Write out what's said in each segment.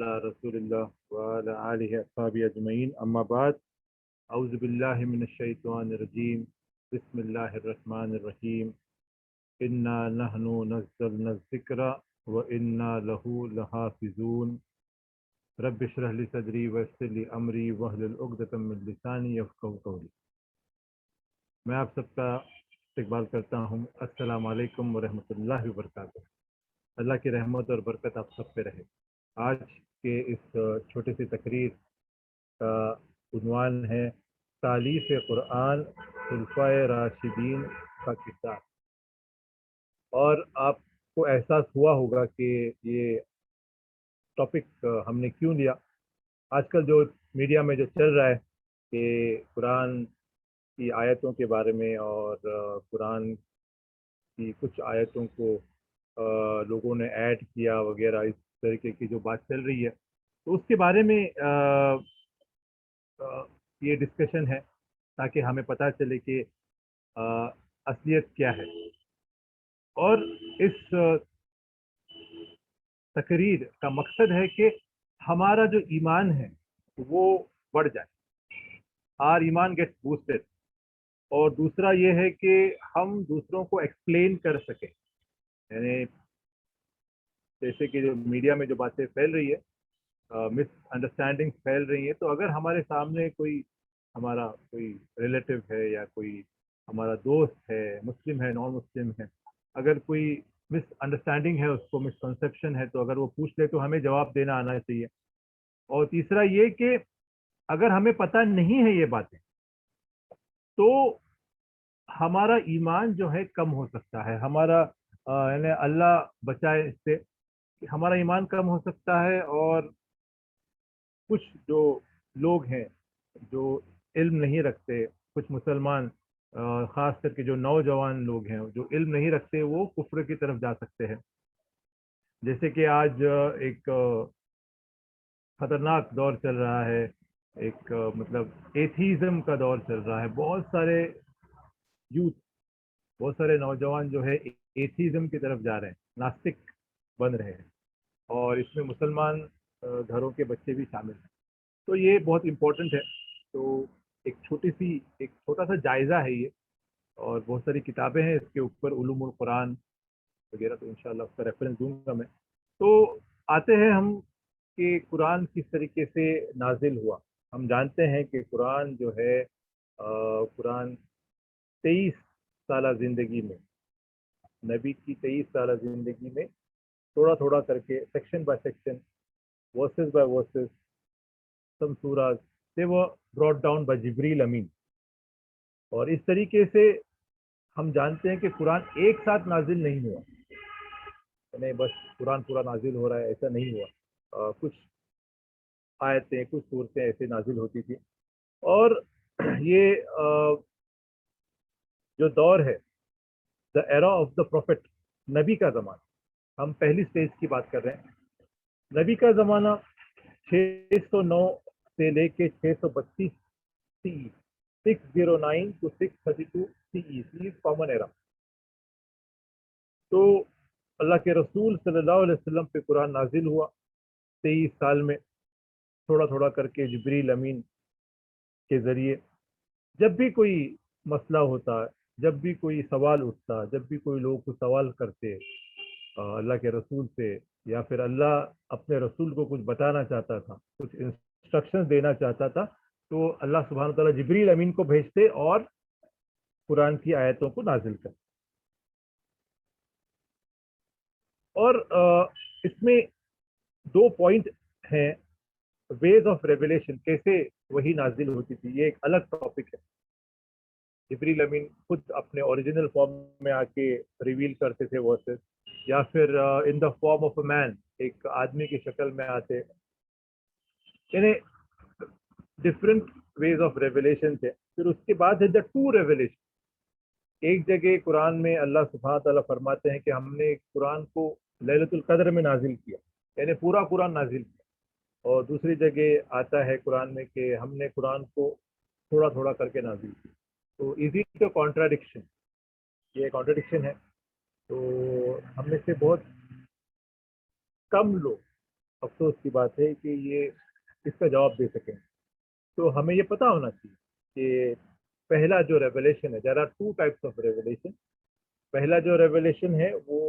رسول اللہ وعلی آلہ اصحابہ اجمعین اما بعد اعوذ باللہ من الشیطان الرجیم بسم اللہ الرحمن الرحیم انا نحن نزلنا الذکر وانا لہ لحافظون رب اشرح لی صدری ویسر لی امری واحلل عقدۃ من لسانی یفقہوا قولی۔ میں آپ سب کا استقبال کرتا ہوں۔ السلام علیکم ورحمۃ اللہ وبرکاتہ۔ اللہ کی رحمت اور برکت آپ سب پہ رہے۔ آج کے اس چھوٹی سی تقریر کا عنوان ہے تالیف قرآن خلفائے راشدین کا کردار۔ اور آپ کو احساس ہوا ہوگا کہ یہ ٹاپک ہم نے کیوں لیا۔ آج کل جو میڈیا میں جو چل رہا ہے کہ قرآن کی آیتوں کے بارے میں اور قرآن کی کچھ آیتوں کو لوگوں نے ایڈ کیا وغیرہ، اس طریقے کی جو بات چل رہی ہے، تو اس کے بارے میں یہ ڈسکشن ہے تاکہ ہمیں پتہ چلے کہ اصلیت کیا ہے، اور اس تقریر کا مقصد ہے کہ ہمارا جو ایمان ہے وہ بڑھ جائے، our ایمان گیٹس بوسٹڈ، اور دوسرا یہ ہے کہ ہم دوسروں کو ایکسپلین کر سکیں۔ یعنی جیسے کہ جو میڈیا میں جو باتیں پھیل رہی ہے، مس انڈرسٹینڈنگ پھیل رہی ہیں، تو اگر ہمارے سامنے ہمارا کوئی ریلیٹو ہے یا کوئی ہمارا دوست ہے، مسلم ہے، نان مسلم ہے، اگر کوئی مس انڈرسٹینڈنگ ہے، اس کو مسکنسیپشن ہے، تو اگر وہ پوچھ لے تو ہمیں جواب دینا آنا چاہیے۔ اور تیسرا یہ کہ اگر ہمیں پتہ نہیں ہے یہ باتیں، تو ہمارا ایمان جو ہے کم ہو سکتا ہے، ہمارا یعنی اللہ بچائے اس سے، ہمارا ایمان کم ہو سکتا ہے۔ اور کچھ جو لوگ ہیں جو علم نہیں رکھتے، کچھ مسلمان خاص کر کے جو نوجوان لوگ ہیں جو علم نہیں رکھتے، وہ کفر کی طرف جا سکتے ہیں۔ جیسے کہ آج ایک خطرناک دور چل رہا ہے، ایک مطلب ایتھیزم کا دور چل رہا ہے۔ بہت سارے یوتھ، بہت سارے نوجوان جو ہے ایتھیزم کی طرف جا رہے ہیں، ناستک بن رہے ہیں، اور اس میں مسلمان گھروں کے بچے بھی شامل ہیں۔ تو یہ بہت امپورٹنٹ ہے۔ تو ایک چھوٹا سا جائزہ ہے یہ، اور بہت ساری کتابیں ہیں اس کے اوپر، علوم القرآن وغیرہ، تو انشاءاللہ اس کا ریفرنس دوں گا میں۔ تو آتے ہیں ہم کہ قرآن کس طریقے سے نازل ہوا۔ ہم جانتے ہیں کہ قرآن جو ہے، قرآن 23 سالہ زندگی میں، نبی کی 23 سالہ زندگی میں تھوڑا تھوڑا کر کے، section by section, verses by verses, some surahs they were brought down by Jibreel Ameen. اور اس طریقے سے ہم جانتے ہیں کہ قرآن ایک ساتھ نازل نہیں ہوا، یعنی بس قرآن پورا نازل ہو رہا ہے، ایسا نہیں ہوا۔ کچھ آیتیں، کچھ صورتیں ایسے نازل ہوتی تھی۔ اور یہ جو دور ہے، دا ایرا آف دا پروفٹ، نبی کا زمانہ، ہم پہلی سٹیج کی بات کر رہے ہیں۔ نبی کا زمانہ 609 سے لے کے 632 سی، 609 to 632 CE کامن ایرا۔ تو اللہ کے رسول صلی اللہ علیہ وسلم پہ قرآن نازل ہوا 23 سال میں، تھوڑا تھوڑا کر کے جبریل امین کے ذریعے۔ جب بھی کوئی مسئلہ ہوتا، جب بھی کوئی سوال اٹھتا، جب بھی کوئی لوگ کو سوال کرتے اللہ کے رسول سے، یا پھر اللہ اپنے رسول کو کچھ بتانا چاہتا تھا، کچھ انسٹرکشن دینا چاہتا تھا، تو اللہ سبحانہ تعالیٰ جبریل امین کو بھیجتے اور قرآن کی آیتوں کو نازل کرتے۔ اور اس میں 2 پوائنٹ ہیں، ویز آف ریویلیشن، کیسے وہی نازل ہوتی تھی، یہ ایک الگ ٹاپک ہے۔ جبریل امین خود اپنے اوریجنل فارم میں آ کے ریویل کرتے تھے ورسز، یا پھر ان دا فارم آف اے مین، ایک آدمی کی شکل میں آتے، یعنی ڈفرینٹ ویز آف ریویلیشن تھے۔ پھر اس کے بعد ہے دا ٹو ریویلیشن۔ ایک جگہ قرآن میں اللہ سبحانہ تعالیٰ فرماتے ہیں کہ ہم نے قرآن کو لیلۃ القدر میں نازل کیا، یعنی پورا قرآن نازل کیا۔ اور دوسری جگہ آتا ہے قرآن میں کہ ہم نے قرآن کو تھوڑا تھوڑا کر کے نازل کیا۔ تو ایزی ٹو کانٹراڈکشن، یہ کانٹراڈکشن ہے۔ تو ہم میں سے بہت کم لوگ افسوس کی بات ہے کہ یہ اس کا جواب دے سکیں. تو ہمیں یہ پتہ ہونا چاہیے کہ پہلا جو ریولیشن ہے, there are two types of revelation. پہلا جو ریولیشن ہے وہ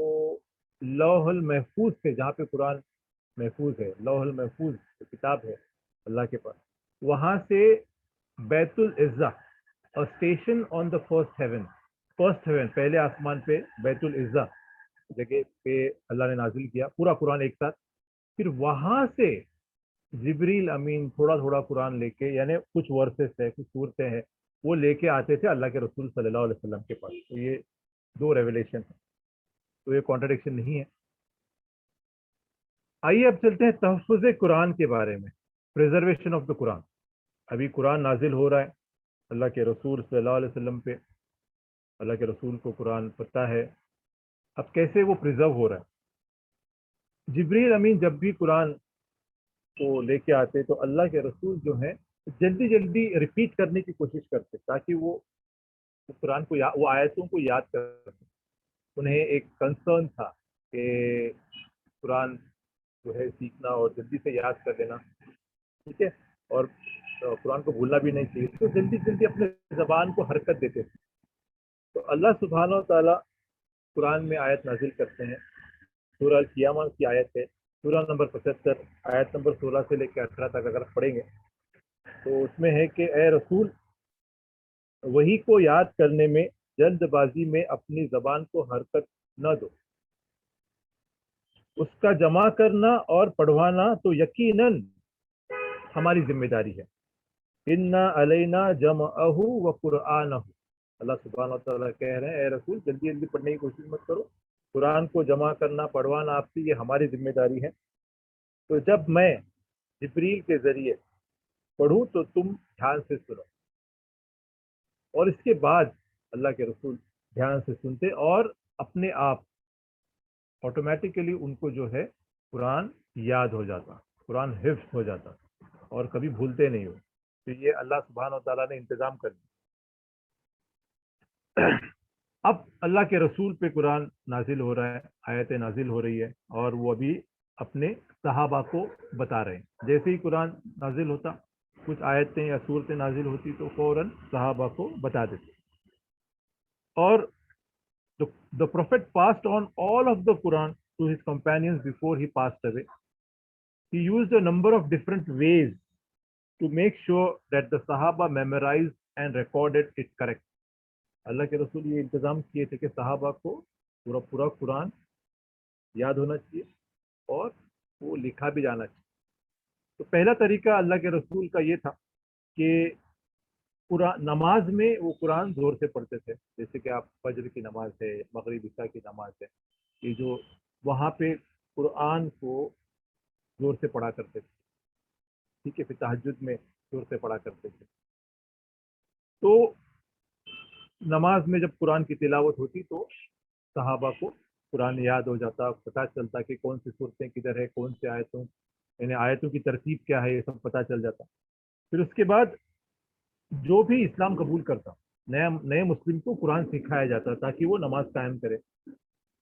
لوح المحفوظ سے, جہاں پہ قرآن محفوظ ہے, لوح المحفوظ کتاب ہے اللہ کے پاس, وہاں سے بیت العزہ, اور station on the first heaven, پہلے آسمان پہ بیت العزہ جگہ پہ اللہ نے نازل کیا پورا قرآن ایک ساتھ. پھر وہاں سے جبریل امین تھوڑا تھوڑا قرآن لے کے, یعنی کچھ ورسز ہے, کچھ صورتیں ہیں, وہ لے کے آتے تھے اللہ کے رسول صلی اللہ علیہ وسلم کے پاس. تو یہ دو ریولیشن ہیں, تو یہ کانٹرڈکشن نہیں ہے. آئیے اب چلتے ہیں تحفظ قرآن کے بارے میں, پریزرویشن آف دا قرآن. ابھی قرآن نازل ہو رہا ہے اللہ کے رسول صلی اللہ علیہ وسلم پہ, اللہ کے رسول کو قرآن پتہ ہے, اب کیسے وہ پریزرو ہو رہا ہے. جبریل امین جب بھی قرآن کو لے کے آتے تو اللہ کے رسول جو ہیں جلدی جلدی ریپیٹ کرنے کی کوشش کرتے تاکہ وہ قرآن کو وہ آیتوں کو یاد کر سکیں. انہیں ایک کنسرن تھا کہ قرآن جو ہے سیکھنا اور جلدی سے یاد کر لینا, ٹھیک ہے, اور قرآن کو بھولنا بھی نہیں چاہیے, تو جلدی جلدی اپنے زبان کو حرکت دیتے تھے. تو اللہ سبحانہ و تعالیٰ قرآن میں آیت نازل کرتے ہیں. سورہ القیامہ کی آیت ہے, سورہ نمبر 75 آیت نمبر 16 سے لے کے 18 تک اگر پڑھیں گے تو اس میں ہے کہ اے رسول, وہی کو یاد کرنے میں جلد بازی میں اپنی زبان کو حرکت نہ دو, اس کا جمع کرنا اور پڑھوانا تو یقیناً ہماری ذمہ داری ہے. انا علینا جمعہ و قرآنہ, اللہ سبحانہ وتعالیٰ کہہ رہے ہیں اے رسول جلدی جلدی پڑھنے کی کوشش مت کرو, قرآن کو جمع کرنا پڑھوانا آپ کی یہ ہماری ذمہ داری ہے. تو جب میں جبریل کے ذریعے پڑھوں تو تم دھیان سے سنو. اور اس کے بعد اللہ کے رسول دھیان سے سنتے اور اپنے آپ آٹومیٹیکلی ان کو جو ہے قرآن یاد ہو جاتا, قرآن حفظ ہو جاتا اور کبھی بھولتے نہیں ہو. تو یہ اللہ سبحانہ و تعالیٰ نے انتظام کر دیا. اب اللہ کے رسول پہ قرآن نازل ہو رہا ہے, آیتیں نازل ہو رہی ہے, اور وہ ابھی اپنے صحابہ کو بتا رہے ہیں. جیسے ہی قرآن نازل ہوتا, کچھ آیتیں یا صورتیں نازل ہوتی تو فوراً صحابہ کو بتا دیتے. اور the prophet passed on all of the Quran to his companions before he passed away. He used a number of different ways to make sure that the Sahaba memorized and recorded it correct. اللہ کے رسول یہ انتظام کیے تھے کہ صحابہ کو پورا قرآن یاد ہونا چاہیے اور وہ لکھا بھی جانا چاہیے. تو پہلا طریقہ اللہ کے رسول کا یہ تھا کہ نماز میں وہ قرآن زور سے پڑھتے تھے, جیسے کہ آپ فجر کی نماز ہے, مغرب عشاء کی نماز ہے, یہ جو وہاں پہ قرآن کو زور سے پڑھا کرتے تھے, ٹھیک ہے, پھر تہجد میں زور سے پڑھا کرتے تھے. تو نماز میں جب قرآن کی تلاوت ہوتی تو صحابہ کو قرآن یاد ہو جاتا, پتہ چلتا کہ کون سی صورتیں کدھر ہے, کون سے آیتوں, یعنی آیتوں کی ترتیب کیا ہے, یہ سب پتہ چل جاتا. پھر اس کے بعد جو بھی اسلام قبول کرتا, نئے مسلم کو قرآن سکھایا جاتا تاکہ وہ نماز قائم کرے.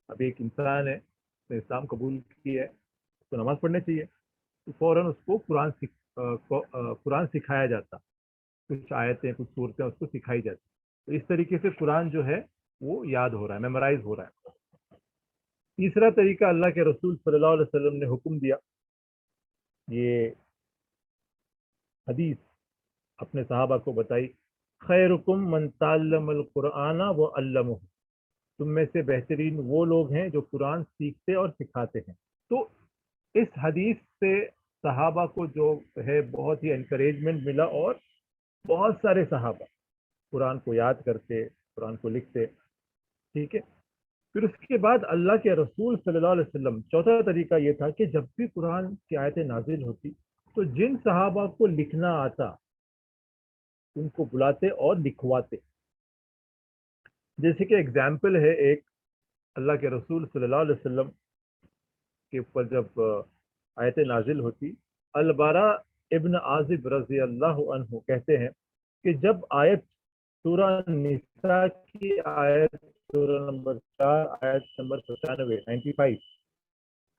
اب ایک انسان ہے, اس نے اسلام قبول کی ہے, اس کو نماز پڑھنی چاہیے, تو فوراً اس کو قرآن سکھایا جاتا, کچھ آیتیں کچھ صورتیں اس کو سکھائی جاتی. تو اس طریقے سے قرآن جو ہے وہ یاد ہو رہا ہے, میمورائز ہو رہا ہے. تیسرا طریقہ اللہ کے رسول صلی اللہ علیہ وسلم نے حکم دیا, یہ حدیث اپنے صحابہ کو بتائی, خیرکم من تعلم القرآن وعلمہ, تم میں سے بہترین وہ لوگ ہیں جو قرآن سیکھتے اور سکھاتے ہیں. تو اس حدیث سے صحابہ کو جو ہے بہت ہی انکریجمنٹ ملا, اور بہت سارے صحابہ قرآن کو یاد کرتے, قرآن کو لکھتے, ٹھیک ہے. پھر اس کے بعد اللہ کے رسول صلی اللہ علیہ وسلم, چوتھا طریقہ یہ تھا کہ جب بھی قرآن کی آیتیں نازل ہوتی تو جن صحابہ کو لکھنا آتا ان کو بلاتے اور لکھواتے. جیسے کہ اگزامپل ہے ایک, اللہ کے رسول صلی اللہ علیہ وسلم کے اوپر جب آیتیں نازل ہوتی, البارا ابن عازب رضی اللہ عنہ کہتے ہیں کہ جب آیت سورہ نساء کی آیت سورہ نمبر 4 آیت نمبر 95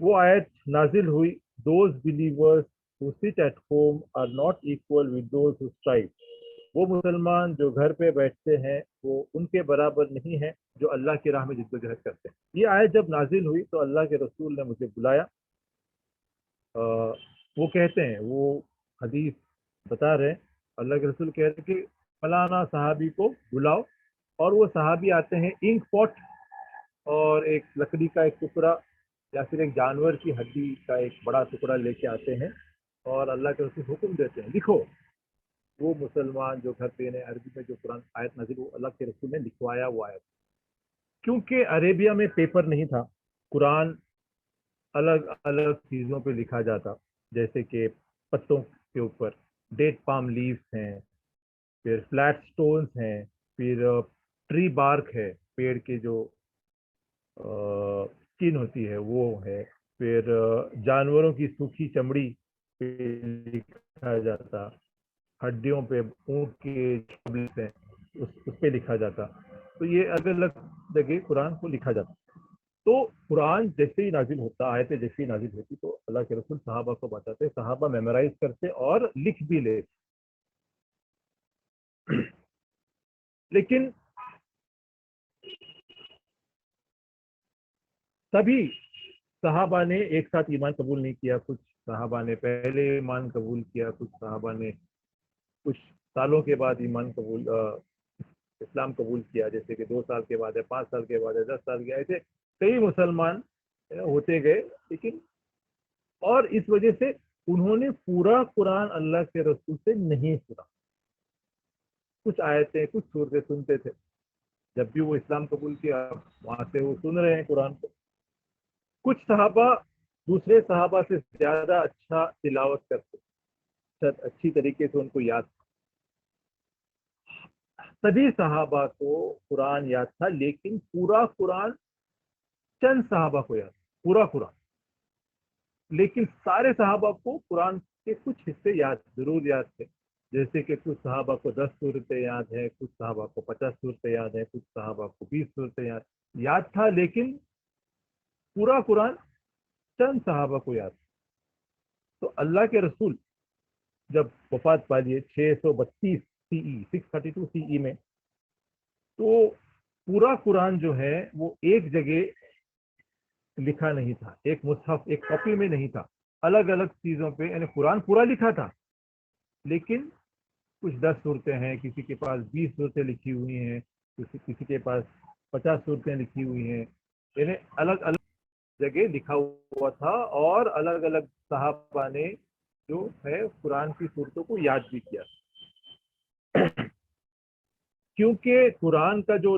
وہ آیت نازل ہوئی those believers who sit at home are not equal with those who strive. وہ مسلمان جو گھر پہ بیٹھتے ہیں وہ ان کے برابر نہیں ہے جو اللہ کی راہ میں جدوجہد کرتے ہیں. یہ آیت جب نازل ہوئی تو اللہ کے رسول نے مجھے بلایا. وہ کہتے ہیں, وہ حدیث بتا رہے ہیں, اللہ کے رسول کہتے ہیں کہ فلانا صحابی کو بلاؤ, اور وہ صحابی آتے ہیں انک پاٹ اور ایک لکڑی کا ایک ٹکڑا یا پھر ایک جانور کی ہڈی کا ایک بڑا ٹکڑا لے کے آتے ہیں, اور اللہ کے رسول حکم دیتے ہیں لکھو. وہ مسلمان جو گھر پہ عربی میں جو قرآن آیت نازل وہ اللہ کے رسول نے لکھوایا وہ آیت. کیونکہ عربیہ میں پیپر نہیں تھا, قرآن الگ الگ چیزوں پہ لکھا جاتا, جیسے کہ پتوں کے اوپر ڈیٹ پام لیوز ہیں, پھر فلیٹ سٹونز ہیں, پھر ٹری بارک ہے, پیڑ کے جو اسکن ہوتی ہے وہ ہے, پھر جانوروں کی سوکھی چمڑی پہ لکھا جاتا, ہڈیوں پہ اونٹ کے ہیں اس پہ لکھا جاتا. تو یہ الگ الگ جگہ قرآن کو لکھا جاتا. تو قرآن جیسے ہی نازل ہوتا, آیتیں جیسے ہی نازل ہوتی تو اللہ کے رسول صحابہ کو بتاتے, صحابہ میمورائز کرتے اور لکھ بھی لے. لیکن سبھی صحابہ نے ایک ساتھ ایمان قبول نہیں کیا. کچھ صحابہ نے پہلے ایمان قبول کیا, کچھ صحابہ نے کچھ سالوں کے بعد ایمان قبول اسلام قبول کیا, جیسے کہ 2 سال کے بعد ہے, 5 سال کے بعد ہے, 10 سال کے, ایسے کئی مسلمان ہوتے گئے. لیکن اور اس وجہ سے انہوں نے پورا قرآن اللہ کے رسول سے نہیں سنا. کچھ آیتیں کچھ سورتیں سنتے تھے, جب بھی وہ اسلام قبول کیا وہاں سے وہ سن رہے ہیں قرآن کو. کچھ صحابہ دوسرے صحابہ سے زیادہ اچھا تلاوت کرتے, اچھی طریقے سے ان کو یاد تھا. سبھی صحابہ کو قرآن یاد تھا, لیکن پورا قرآن چند صحابہ کو یاد, پورا قرآن. لیکن سارے صحابہ کو قرآن کے کچھ حصے یاد ضرور یاد تھے, جیسے کہ کچھ صحابہ کو 10 صورتیں یاد ہیں, کچھ صحابہ کو 50 صورتیں یاد ہیں, کچھ صحابہ کو 20 صورتیں یاد تھا. لیکن پورا قرآن چند صحابہ کو یاد. تو اللہ کے رسول جب وفات پا لیے 632 632 سی ای میں, تو پورا قرآن جو ہے وہ ایک جگہ لکھا نہیں تھا, ایک مصحف ایک کاپی میں نہیں تھا, الگ الگ چیزوں پہ. یعنی قرآن پورا لکھا تھا, لیکن کچھ 10 صورتیں ہیں, کسی کے پاس 20 صورتیں لکھی ہوئی ہیں, کسی کے پاس 50 صورتیں لکھی ہوئی ہیں. یعنی الگ الگ جگہ لکھا ہوا تھا, اور الگ الگ صحابہ نے جو ہے قرآن کی صورتوں کو یاد بھی کیا. کیونکہ قرآن جو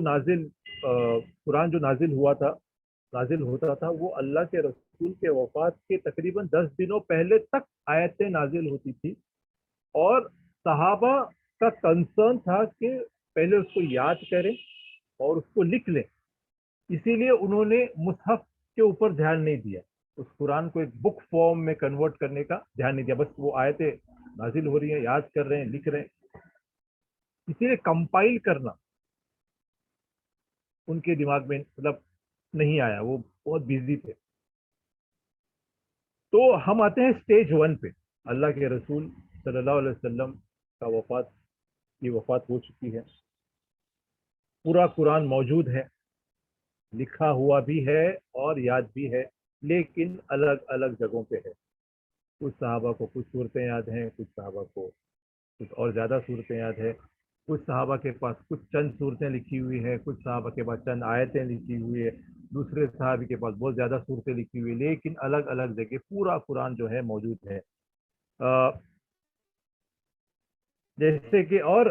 نازل ہوتا تھا وہ اللہ کے رسول کے وفات کے تقریباً 10 دنوں پہلے تک آیتیں نازل ہوتی تھی, اور صحابہ کا کنسرن تھا کہ پہلے اس کو یاد کریں اور اس کو لکھ لیں. اسی لیے انہوں نے مصحف کے اوپر دھیان نہیں دیا, اس قرآن کو ایک بک فارم میں کنورٹ کرنے کا دھیان نہیں دیا. بس وہ آیتیں نازل ہو رہی ہیں, یاد کر رہے ہیں, لکھ رہے ہیں. اسی لیے کمپائل کرنا ان کے دماغ میں مطلب نہیں آیا, وہ بہت بیزی تھے. تو ہم آتے ہیں سٹیج 1 پہ. اللہ کے رسول صلی اللہ علیہ وسلم کا وفات ہو چکی ہے, پورا قرآن موجود ہے, لکھا ہوا بھی ہے اور یاد بھی ہے, لیکن الگ الگ جگہوں پہ ہے. کچھ صحابہ کو کچھ صورتیں یاد ہیں, کچھ صحابہ کو کچھ اور زیادہ صورتیں یاد ہے, کچھ صحابہ کے پاس کچھ چند صورتیں لکھی ہوئی ہے, کچھ صحابہ کے پاس چند آیتیں لکھی ہوئی ہے, دوسرے صحابی کے پاس بہت زیادہ صورتیں لکھی ہوئی, لیکن الگ الگ جگہ پورا قرآن جو ہے موجود ہے. جیسے کہ اور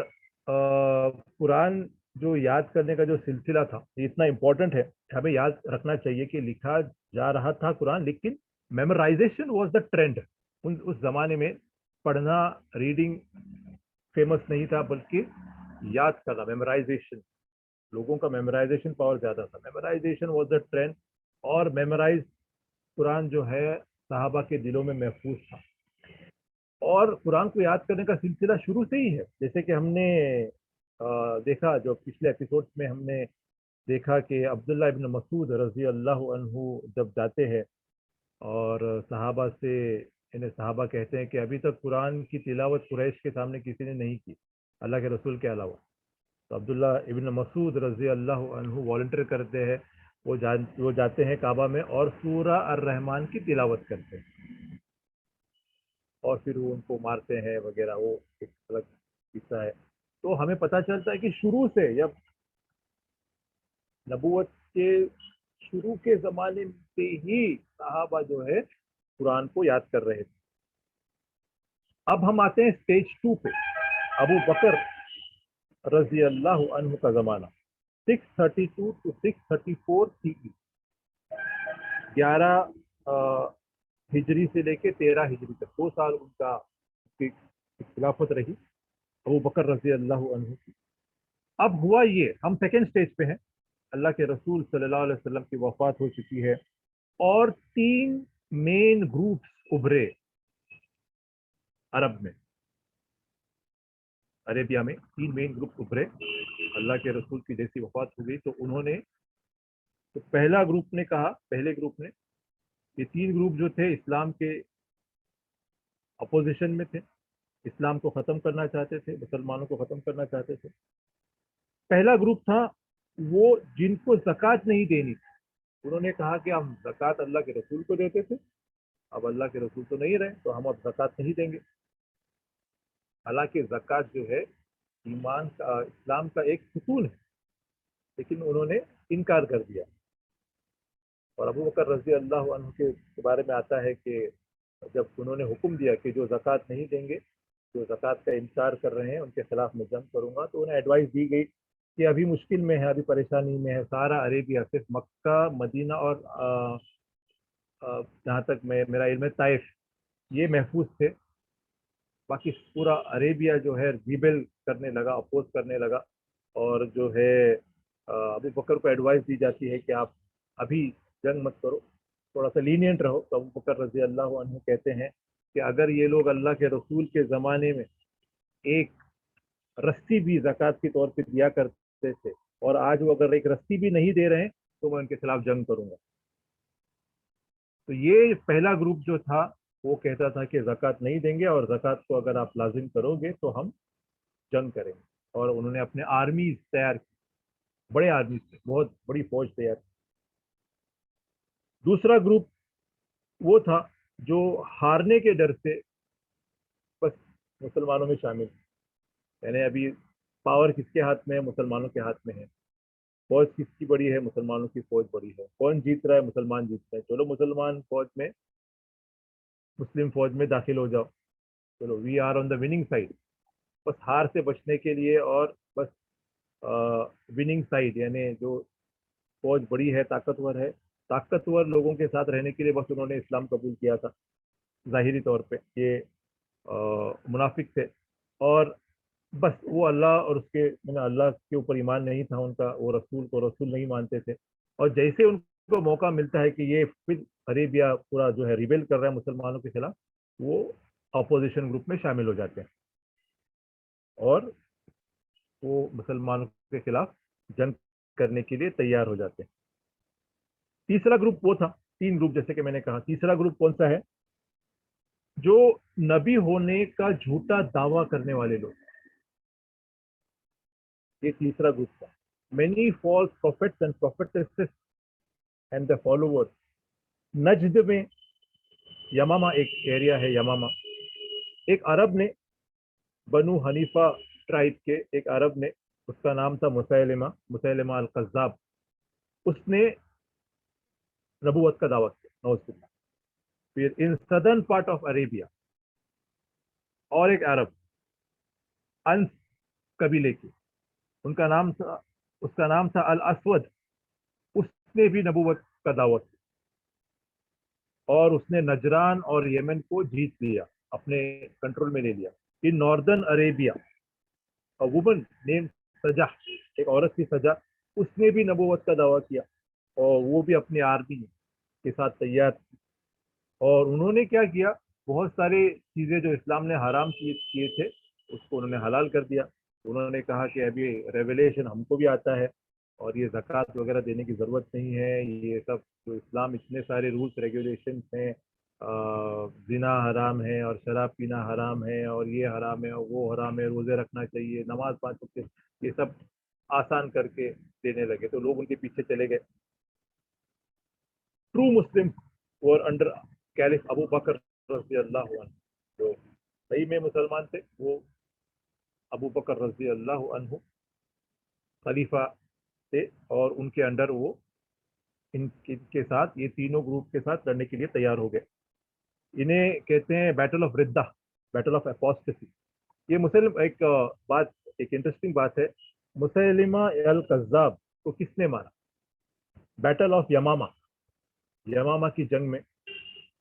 قرآن جو یاد کرنے کا جو سلسلہ تھا یہ اتنا امپورٹنٹ ہے, ہمیں یاد رکھنا چاہیے کہ لکھا جا رہا تھا قرآن, لیکن میمورائزیشن واز دا ٹرینڈ. اس زمانے میں پڑھنا ریڈنگ فیمس نہیں تھا, بلکہ یاد کرنا میمورائزیشن, لوگوں کا میمورائزیشن پاور زیادہ تھا. میمورائزیشن واز دا ٹرینڈ, اور میمورائز قرآن جو ہے صحابہ کے دلوں میں محفوظ تھا. اور قرآن کو یاد کرنے کا سلسلہ شروع سے ہی ہے, جیسے کہ ہم نے دیکھا جو پچھلے ایپیسوڈ میں ہم نے دیکھا کہ عبداللہ ابن مسعود رضی اللہ عنہ جب جاتے ہیں اور صحابہ से, इन्हें सहाबा कहते हैं कि अभी तक कुरान की तिलावत कुरैश के सामने किसी ने नहीं की अल्लाह के रसूल के अलावा. तो अब्दुल्ला इब्न मसूद रजी अल्लाह अन्हु वॉलंटियर करते हैं, वो जाते हैं काबा में और सूरा अर्रहमान की तिलावत करते हैं और फिर वो उनको मारते हैं वगैरह, वो एक अलग किस्सा है. तो हमें पता चलता है कि शुरू से, जब नबूवत के शुरू के ज़माने से ही सहाबा जो है कुरान को याद कर रहे थे. अब हम आते हैं स्टेज 2 पे, अबू बकर रजी अल्लाह अन्हु का ज़माना, 632 to 634 CE, 11 हिजरी से लेके 13 हिजरी तक 2 साल उनका खिलाफत रही अबू बकर रजी अल्लाह अन्हु की. अब हुआ ये, हम सेकेंड स्टेज पे हैं, अल्लाह के रसूल सल्लल्लाहु अलैहि वसल्लम की वफात हो चुकी है और 3 मेन ग्रुप्स उभरे अरब में, अरेबिया में 3 मेन ग्रुप उभरे. अल्लाह के रसूल की जैसी वफात हो गई तो उन्होंने, तो पहला ग्रुप ने कहा, पहले ग्रुप ने, ये 3 ग्रुप जो थे इस्लाम के अपोजिशन में थे, इस्लाम को ख़त्म करना चाहते थे, मुसलमानों को ख़त्म करना चाहते थे. पहला ग्रुप था वो जिनको ज़कात नहीं देनी थी. उन्होंने कहा कि हम ज़कात अल्लाह के रसूल को देते थे, अब अल्लाह के रसूल तो नहीं रहे तो हम अब ज़कात नहीं देंगे. हालांकि ज़कात जो है ईमान का, इस्लाम का एक सुकून है, लेकिन उन्होंने इनकार कर दिया. और अबू बकर रज़ी अल्लाह अन्हु के बारे में आता है कि जब उन्होंने हुक्म दिया कि जो ज़कात नहीं देंगे, जो ज़कात का इनकार कर रहे हैं, उनके खिलाफ मैं जंग करूंगा, तो उन्हें एडवाइस दी गई कि अभी मुश्किल में है, अभी परेशानी में है. सारा अरेबिया, सिर्फ मक्का, मदीना और जहाँ तक मेरा इल्म है ताइफ, ये महफूज थे. बाकी पूरा अरेबिया जो है रिबेल करने लगा, अपोज करने लगा. और जो है अबू बकर को एडवाइस दी जाती है कि आप अभी जंग मत करो, थोड़ा सा लीनियंट रहो. तो अबू बकर रजी अल्लाह अन्हु कहते हैं कि अगर ये लोग अल्लाह के रसूल के ज़माने में एक रस्सी भी ज़कात के तौर पे दिया करते थे और आज वो अगर एक रस्सी भी नहीं दे रहे हैं तो मैं उनके खिलाफ जंग करूंगा. तो ये पहला ग्रुप जो था वो कहता था कि ज़कात नहीं देंगे और ज़कात को अगर आप लाजिम करोगे तो हम जंग करेंगे. और उन्होंने अपने आर्मीज तैयार की, बड़े आर्मीज थे, बहुत बड़ी फौज तैयार की. दूसरा ग्रुप वो था जो हारने के डर से बस मुसलमानों में शामिल, यानी अभी पावर किसके हाथ में है, मुसलमानों के हाथ में है. फौज किसकी बड़ी है, मुसलमानों की फौज बड़ी है. कौन जीत रहा है, मुसलमान जीत रहे हैं, चलो मुसलमान फौज में, मुस्लिम फौज में दाखिल हो जाओ, चलो we are on the winning side. बस हार से बचने के लिए और बस विनिंग साइड, यानी जो फौज बड़ी है, ताकतवर है, ताकतवर लोगों के साथ रहने के लिए बस उन्होंने इस्लाम कबूल किया था. ज़ाहिरी तौर पे ये मुनाफिक थे और बस वो अल्लाह और उसके, मैंने अल्लाह के ऊपर ईमान नहीं था उनका, वो रसूल को रसूल नहीं मानते थे. और जैसे उनको मौका मिलता है कि ये फिर अरेबिया पूरा जो है रिबेल कर रहा है मुसलमानों के खिलाफ, वो अपोजिशन ग्रुप में शामिल हो जाते हैं और वो मुसलमानों के खिलाफ जंग करने के लिए तैयार हो जाते हैं. तीसरा ग्रुप वो था, 3 ग्रुप जैसे कि मैंने कहा. तीसरा ग्रुप कौन सा है, जो नबी होने का झूठा दावा करने वाले लोग, ये तीसरा ग्रुप था. Many false prophets and prophetesses and the followers. Najd में यमामा एक एरिया है, यमामा, एक अरब ने, बनु हनीफा ट्राइब के एक अरब ने, उसका नाम था मुसैलिमा, मुसैलिमा अल कज़्ज़ाब, उसने नबूवत का दावा किया, नौज़ुबिल्लाह. फिर in southern part of Arabia और एक अरब, अंस कबीले की, उनका नाम था, उसका नाम था अल असवद, उसने भी नबूवत का दावा किया और उसने नजरान और यमन को जीत लिया, अपने कंट्रोल में ले लिया. In northern Arabia a woman name सजा, एक औरत की सजा, उसने भी नबूवत का दावा किया और वो भी अपनी आर्मी के साथ तैयार थी. और उन्होंने क्या किया, बहुत सारे चीज़ें जो इस्लाम ने हराम किए थे उसको उन्होंने हलाल कर दिया. उन्होंने कहा कि अभी रेवलेशन हमको भी आता है اور یہ زکات वगैरह देने की ज़रूरत नहीं है, ये सब जो इस्लाम इतने सारे रूल्स रेगुलेशंस हैं, जिना हराम है और शराब पीना हराम है और ये हराम है और वो हराम है, रोज़े रखना चाहिए, नमाज 5 वक्त, ये सब आसान करके देने लगे तो लोग उनके पीछे चले गए. True Muslim were under caliph Abu Bakr रज़ी अल्लाह अन्हु, जो सही में मुसलमान थे वो अबू बकर रज़ी अल्लाह अन्हु खलीफा थे और उनके अंडर वो इनके साथ ये तीनों ग्रुप के साथ लड़ने के लिए तैयार हो गए. इन्हें कहते हैं बैटल ऑफ रिद्दा, बैटल ऑफ एपोस्टेसी. ये मुसलिम एक इंटरेस्टिंग बात है, मुसैलिमा अल कज़्ज़ाब को किसने मारा? बैटल ऑफ यमामा की जंग में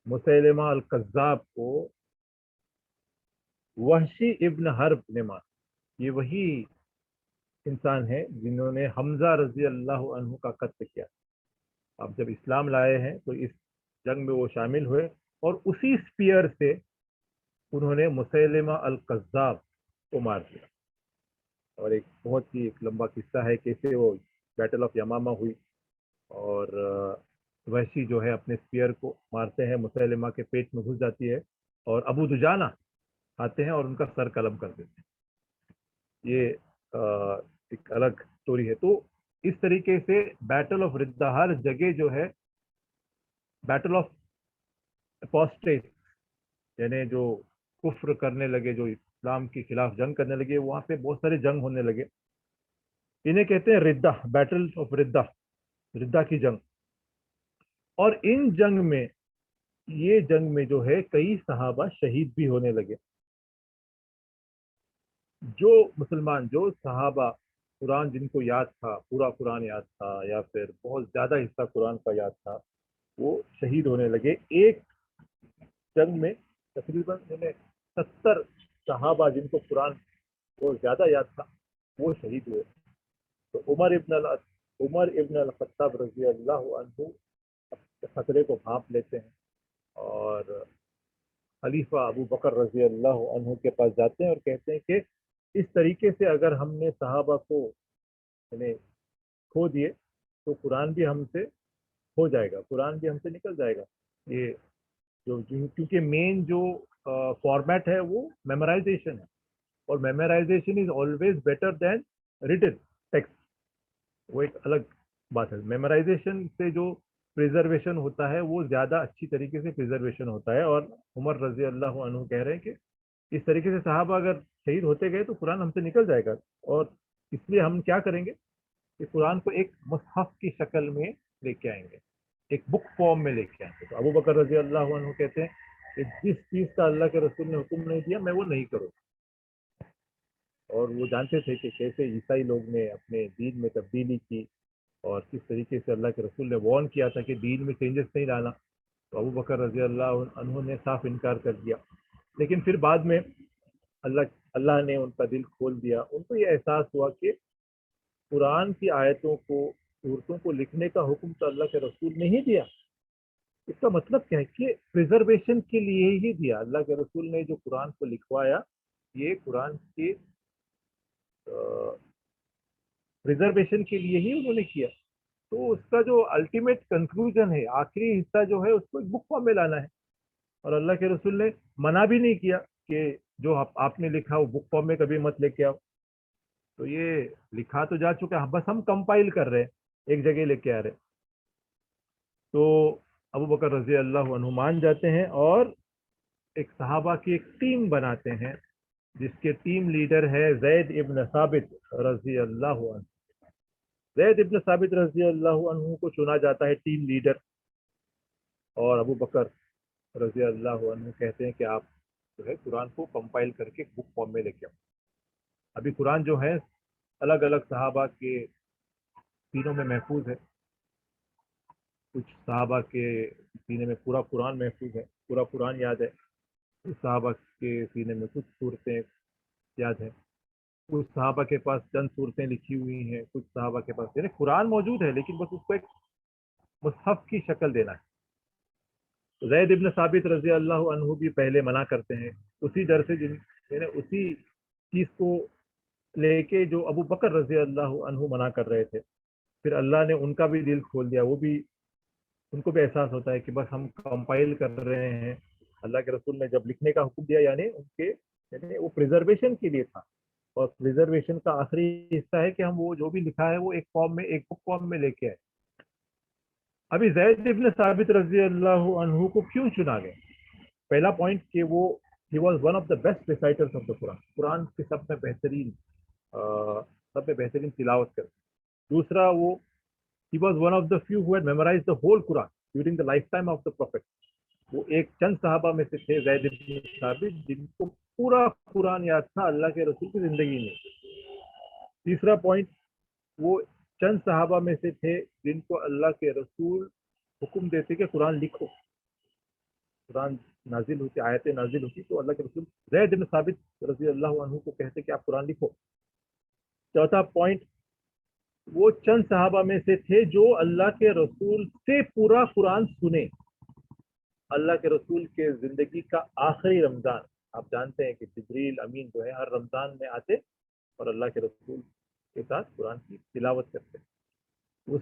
मुसैलिमा अल कज़्ज़ाब को वहशी इब्न हर्ब ने मारा. ये वही इंसान है जिन्होंने हमजा रजी अल्लाह अन्हु का कत्ल किया. अब जब इस्लाम लाए हैं तो इस जंग में वो शामिल हुए और उसी स्पीयर से उन्होंने मुसैलिमा अल कज़्ज़ाब को मार दिया. और एक बहुत ही एक लंबा किस्सा है कैसे वो बैटल ऑफ यमामा हुई और वहशी जो है अपने स्पीयर को मारते हैं, मुसैलिमा के पेट में घुस जाती है और अबू दुजाना आते हैं और उनका सर कलम कर देते हैं. ये एक अलग स्टोरी है. तो इस तरीके से बैटल ऑफ रिद्दा हर जगह जो है बैटल ऑफ एपोस्टेट यानी जो कुफ्र करने लगे, जो इस्लाम के खिलाफ जंग करने लगे, वहां पे बहुत सारे जंग होने लगे. इन्हें कहते हैं रिद्दा, बैटल ऑफ रिद्दा, रिद्दा की जंग. और इन जंग में ये जंग में जो है कई सहाबा शहीद भी होने लगे. जो मुसलमान, जो सहाबा कुरान जिनको याद था, पूरा कुरान याद था या फिर बहुत ज़्यादा हिस्सा कुरान का याद था, वो शहीद होने लगे. एक जंग में तकरीबन 70 सहाबा जिनको कुरान बहुत ज़्यादा याद था वो शहीद हुए. तो उमर इब्न अल खत्ताब रज़ी अल्लाह अन्हु खतरे को भांप लेते हैं और खलीफा अबू बकर रज़ी अल्लाह अन्हु के पास जाते हैं और कहते हैं कि इस तरीके से अगर हमने सहाबा को खो दिए तो कुरान भी हमसे हो जाएगा, कुरान भी हमसे निकल जाएगा. ये जो क्योंकि मेन जो फॉर्मेट है वो मेमोराइजेशन है और memorization is always better than written text. वो एक अलग बात है. मेमोराइजेशन से जो प्रिजर्वेशन होता है वो ज़्यादा अच्छी तरीके से प्रिजर्वेशन होता है. और उमर रज़ी अल्लाह अन्हु कह रहे हैं कि इस तरीके से सहाबा अगर शहीद होते गए तो कुरान हमसे निकल जाएगा और इसलिए हम क्या करेंगे कि कुरान को एक मुसहफ की शक्ल में लेके आएंगे, एक बुक फॉर्म में लेके आएंगे. तो अबू बकर रज़ी अल्लाह अन्हु कहते हैं कि जिस चीज़ का अल्लाह के रसूल ने हुक्म नहीं दिया मैं वो नहीं करूँगा. और वो जानते थे कि कैसे ईसाई लोग ने अपने दीन में तब्दीली की और किस तरीके से अल्लाह के रसूल ने वार्न किया था कि दीन में चेंजेस नहीं लाना. तो अबू बकर रज़ी अल्लाह अन्हु ने साफ इनकार कर दिया. लेकिन फिर बाद में अल्लाह ने उनका दिल खोल दिया. उनको ये एहसास हुआ कि कुरान की आयतों को, सूरतों को लिखने का हुक्म तो अल्लाह के रसूल ने ही दिया. इसका मतलब क्या है कि प्रिजर्वेशन के लिए ही दिया. अल्लाह के रसूल ने जो कुरान को लिखवाया ये कुरान के प्रिजर्वेशन के लिए ही उन्होंने किया. तो उसका जो अल्टीमेट कंक्लूजन है, आखिरी हिस्सा जो है, उसको एक बुक फॉर्म में लाना है. और अल्लाह के रसूल ने मना भी नहीं किया कि जो आपने लिखा वो बुक फॉर्म में कभी मत लेके आओ. तो ये लिखा तो जा चुका है, बस हम कंपाइल कर रहे हैं, एक जगह लेके आ रहे हैं. तो अबू बकर रज़ी अल्लाह अन्हु मान जाते हैं और एक सहाबा की एक टीम बनाते हैं जिसके टीम लीडर है ज़ैद इब्न साबित रज़ी अल्लाह अन्हु. ज़ैद इब्न साबित रज़ी अल्लाह अन्हु को चुना जाता है टीम लीडर और अबू बकर रज़ी अल्लाह अन्हु कहते हैं कि आप जो है कुरान को कंपाइल करके बुक फॉर्म में लेके आओ. अभी कुरान जो है अलग अलग सहाबा के सीनों में महफूज है. कुछ सहाबा के सीने में पूरा कुरान महफूज है, पूरा कुरान याद है. कुछ सहाबा के सीने में कुछ सूरतें याद है. कुछ सहाबा के पास चंद सूरतें लिखी हुई हैं. कुछ सहाबा के पास यानी कुरान मौजूद है लेकिन बस उसको एक मुसहफ की शक्ल देना है. तो ज़ैद इब्न साबित रज़ी अल्लाह अन्हु भी पहले मना करते हैं उसी डर से यानी उसी चीज़ को लेके जो अबू बकर रज़ी अल्लाह अन्हु मना कर रहे थे. फिर अल्लाह ने उनका भी दिल खोल दिया, वो भी, उनको भी एहसास होता है कि बस हम कंपाइल कर रहे हैं। अल्लाह के रसूल ने जब लिखने का हुक्म दिया, यानी उनके, यानी वो प्रिजर्वेशन के लिए था, और प्रिजर्वेशन का आखिरी हिस्सा है कि हम वो जो भी लिखा है वो एक फॉर्म में, एक बुक फॉर्म में लेके आए। अभी जैद इब्न साबित रजी अल्लाह अन्हु को क्यों चुना गया? पहला पॉइंट कि वो ही was one of the best reciters of the Quran, कुरान के सब में बेहतरीन तिलावत कर। दूसरा, वो he was one of the few who had memorized the whole Quran during the lifetime of the Prophet. वो एक चंद सहाबा में से थे ज़ैद इब्न साबित जिनको पूरा कुरान याद था अल्लाह के रसूल की जिंदगी में। तीसरा पॉइंट, वो चंद सहाबा में से थे जिनको अल्लाह के रसूल हुक्म देते कि कुरान लिखो, कुरान नाजिल होती, आयतें नाजिल होती तो अल्लाह के रसूल ज़ैद इब्न साबित रज़ी अल्लाह अन्हु को कहते कि आप कुरान लिखो। चौथा पॉइंट, वो चंद सहाबा में से थे जो अल्लाह के रसूल से पूरा कुरान सुने। अल्लाह के रसूल के जिंदगी का आखिरी रमजान, आप जानते हैं कि जिब्रील अमीन जो है हर रमजान में आते और अल्लाह के रसूल के साथ कुरान की तिलावत करते। उस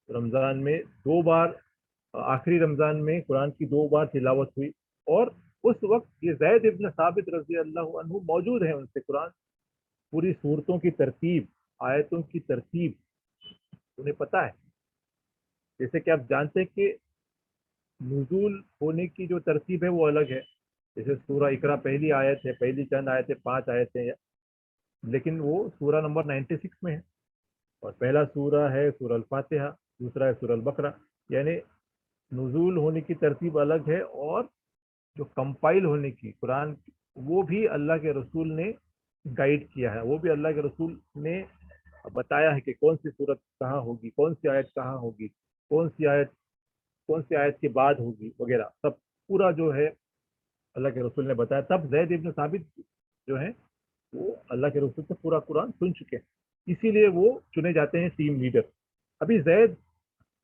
रमजान में दो बार, आखिरी रमजान में कुरान की दो बार तिलावत हुई, और उस वक्त ये ज़ैद इब्न साबित रजी अल्लाह अन्हु मौजूद हैं उनसे कुरान, पूरी सूरतों की तरतीब, आयतों की तरतीब उन्हें पता है। जैसे कि आप जानते हैं कि नुज़ूल होने की जो तरतीब है वो अलग है। जैसे सूरा इकरा पहली आयत है, पहली चंद आयतें 5 आयतें, लेकिन वो सूरा नंबर 96 में है, और पहला सूरा है सूरा अल फातिहा, दूसरा है सूरा अल बकरा। यानी नुज़ूल होने की तरतीब अलग है, और जो कंपाइल होने की कुरान, वो भी अल्लाह के रसूल ने गाइड किया है, वो भी अल्लाह के रसूल ने बताया है कि कौन सी सूरत कहाँ होगी, कौन सी आयत कहाँ होगी, कौन सी आयत के बाद होगी वगैरह, सब पूरा जो है अल्लाह के रसूल ने बताया। तब ज़ैद इब्न साबित जो है वो अल्लाह के रसूल से पूरा कुरान सुन चुके हैं, इसीलिए वो चुने जाते हैं टीम लीडर। अभी ज़ैद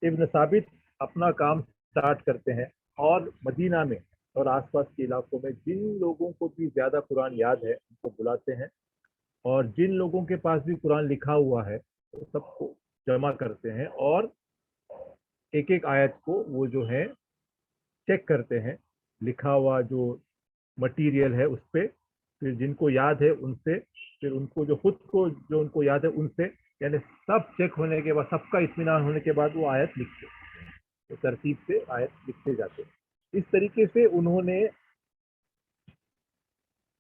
इब्न साबित अपना काम स्टार्ट करते हैं, और मदीना में और आसपास के इलाकों में जिन लोगों को भी ज़्यादा कुरान याद है उनको बुलाते हैं, और जिन लोगों के पास भी कुरान लिखा हुआ है वो सबको जमा करते हैं, और एक एक आयत को वो जो है चेक करते हैं, लिखा हुआ जो मटेरियल है उस पर, फिर जिनको याद है उनसे, फिर उनको जो खुद को जो उनको याद है उनसे, यानी सब चेक होने के बाद, सबका इत्मीनान होने के बाद वो आयत लिखते, तो तरतीब से आयत लिखते जाते। इस तरीके से उन्होंने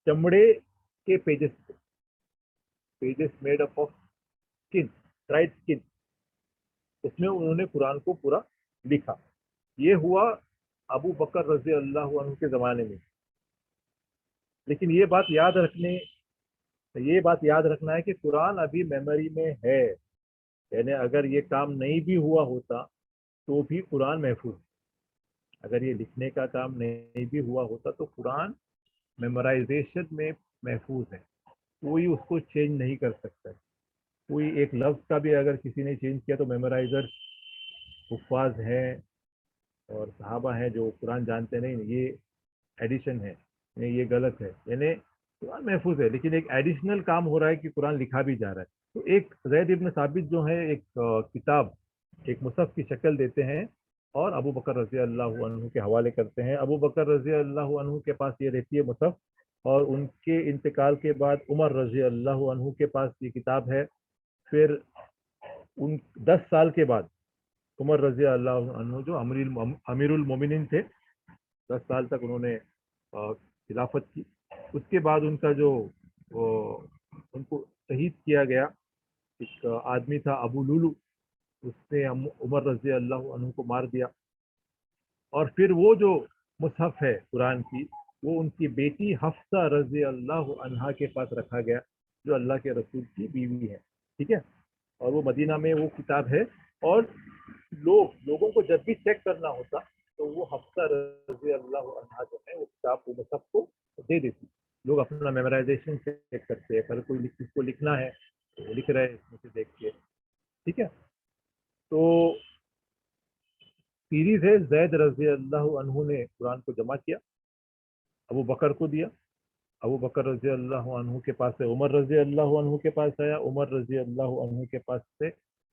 चमड़े के pages made up of skin, dried skin, उसमें उन्होंने कुरान को पूरा लिखा। ये हुआ अबू बकर रजी अल्लाह अन्हु के ज़माने में। लेकिन ये बात याद रखना है कि कुरान अभी मेमोरी में है, यानी अगर ये काम नहीं भी हुआ होता तो भी कुरान महफूज, अगर ये लिखने का काम नहीं भी हुआ होता तो कुरान मेमोराइजेशन में महफूज है, कोई उसको चेंज नहीं कर सकता है। कोई एक लफ्ज़ का भी अगर किसी ने चेंज किया तो मेमोराइजर हुफ़ाज हैं और सहाबा हैं जो कुरान जानते नहीं, ये एडिशन है, नहीं ये गलत है, यानी कुरान महफूज है, लेकिन एक एडिशनल काम हो रहा है कि कुरान लिखा भी जा रहा है। तो एक ज़ैद इब्न साबित जो है एक किताब, एक मुसहफ की शक्ल देते हैं और अबू बकर रजी अल्लाह अन्हु के हवाले करते हैं। अबू बकर रजी अल्लाह अन्हु के पास ये रहती है मुसहफ, और उनके इंतकाल के बाद उमर रजी अल्लाह अन्हु के पास ये किताब है। फिर उन 10 साल के बाद उमर रजी अल्लाह अन्हु जो अमीरुल मोमिनीन थे, 10 साल तक उन्होंने खिलाफत की। उसके बाद उनका जो उनको शहीद किया गया, एक आदमी था अबू लुलू, उसने उमर रजी अल्लाह अन्हु को मार दिया। और फिर वो जो मुसहफ है कुरान की, वो उनकी बेटी हफ्सा रजी अल्लाह अन्हा के पास रखा गया, जो अल्लाह के रसूल की बीवी है, ठीक है। और वो मदीना में वो किताब है, और लोगों को जब भी चेक करना होता तो वो हफ्सा रजी अल्लाह अन्हा जो है वो किताब वो मुसहफ को दे देती। लोग अपना मेमोराइजेशन चेक करते हैं, अगर कोई किसको लिखना है तो वो लिख रहे हैं इसमें से देख के, ठीक है। तो सीरीज है, ज़ैद रजी अल्लाह अन्हु ने कुरान को जमा किया, अबू बकर को दिया, अबू बकर रजी अल्लाह अन्हु के पास से उमर रजी अल्लाह अन्हु के पास आया, उमर रजी अल्लाह अन्हु के पास से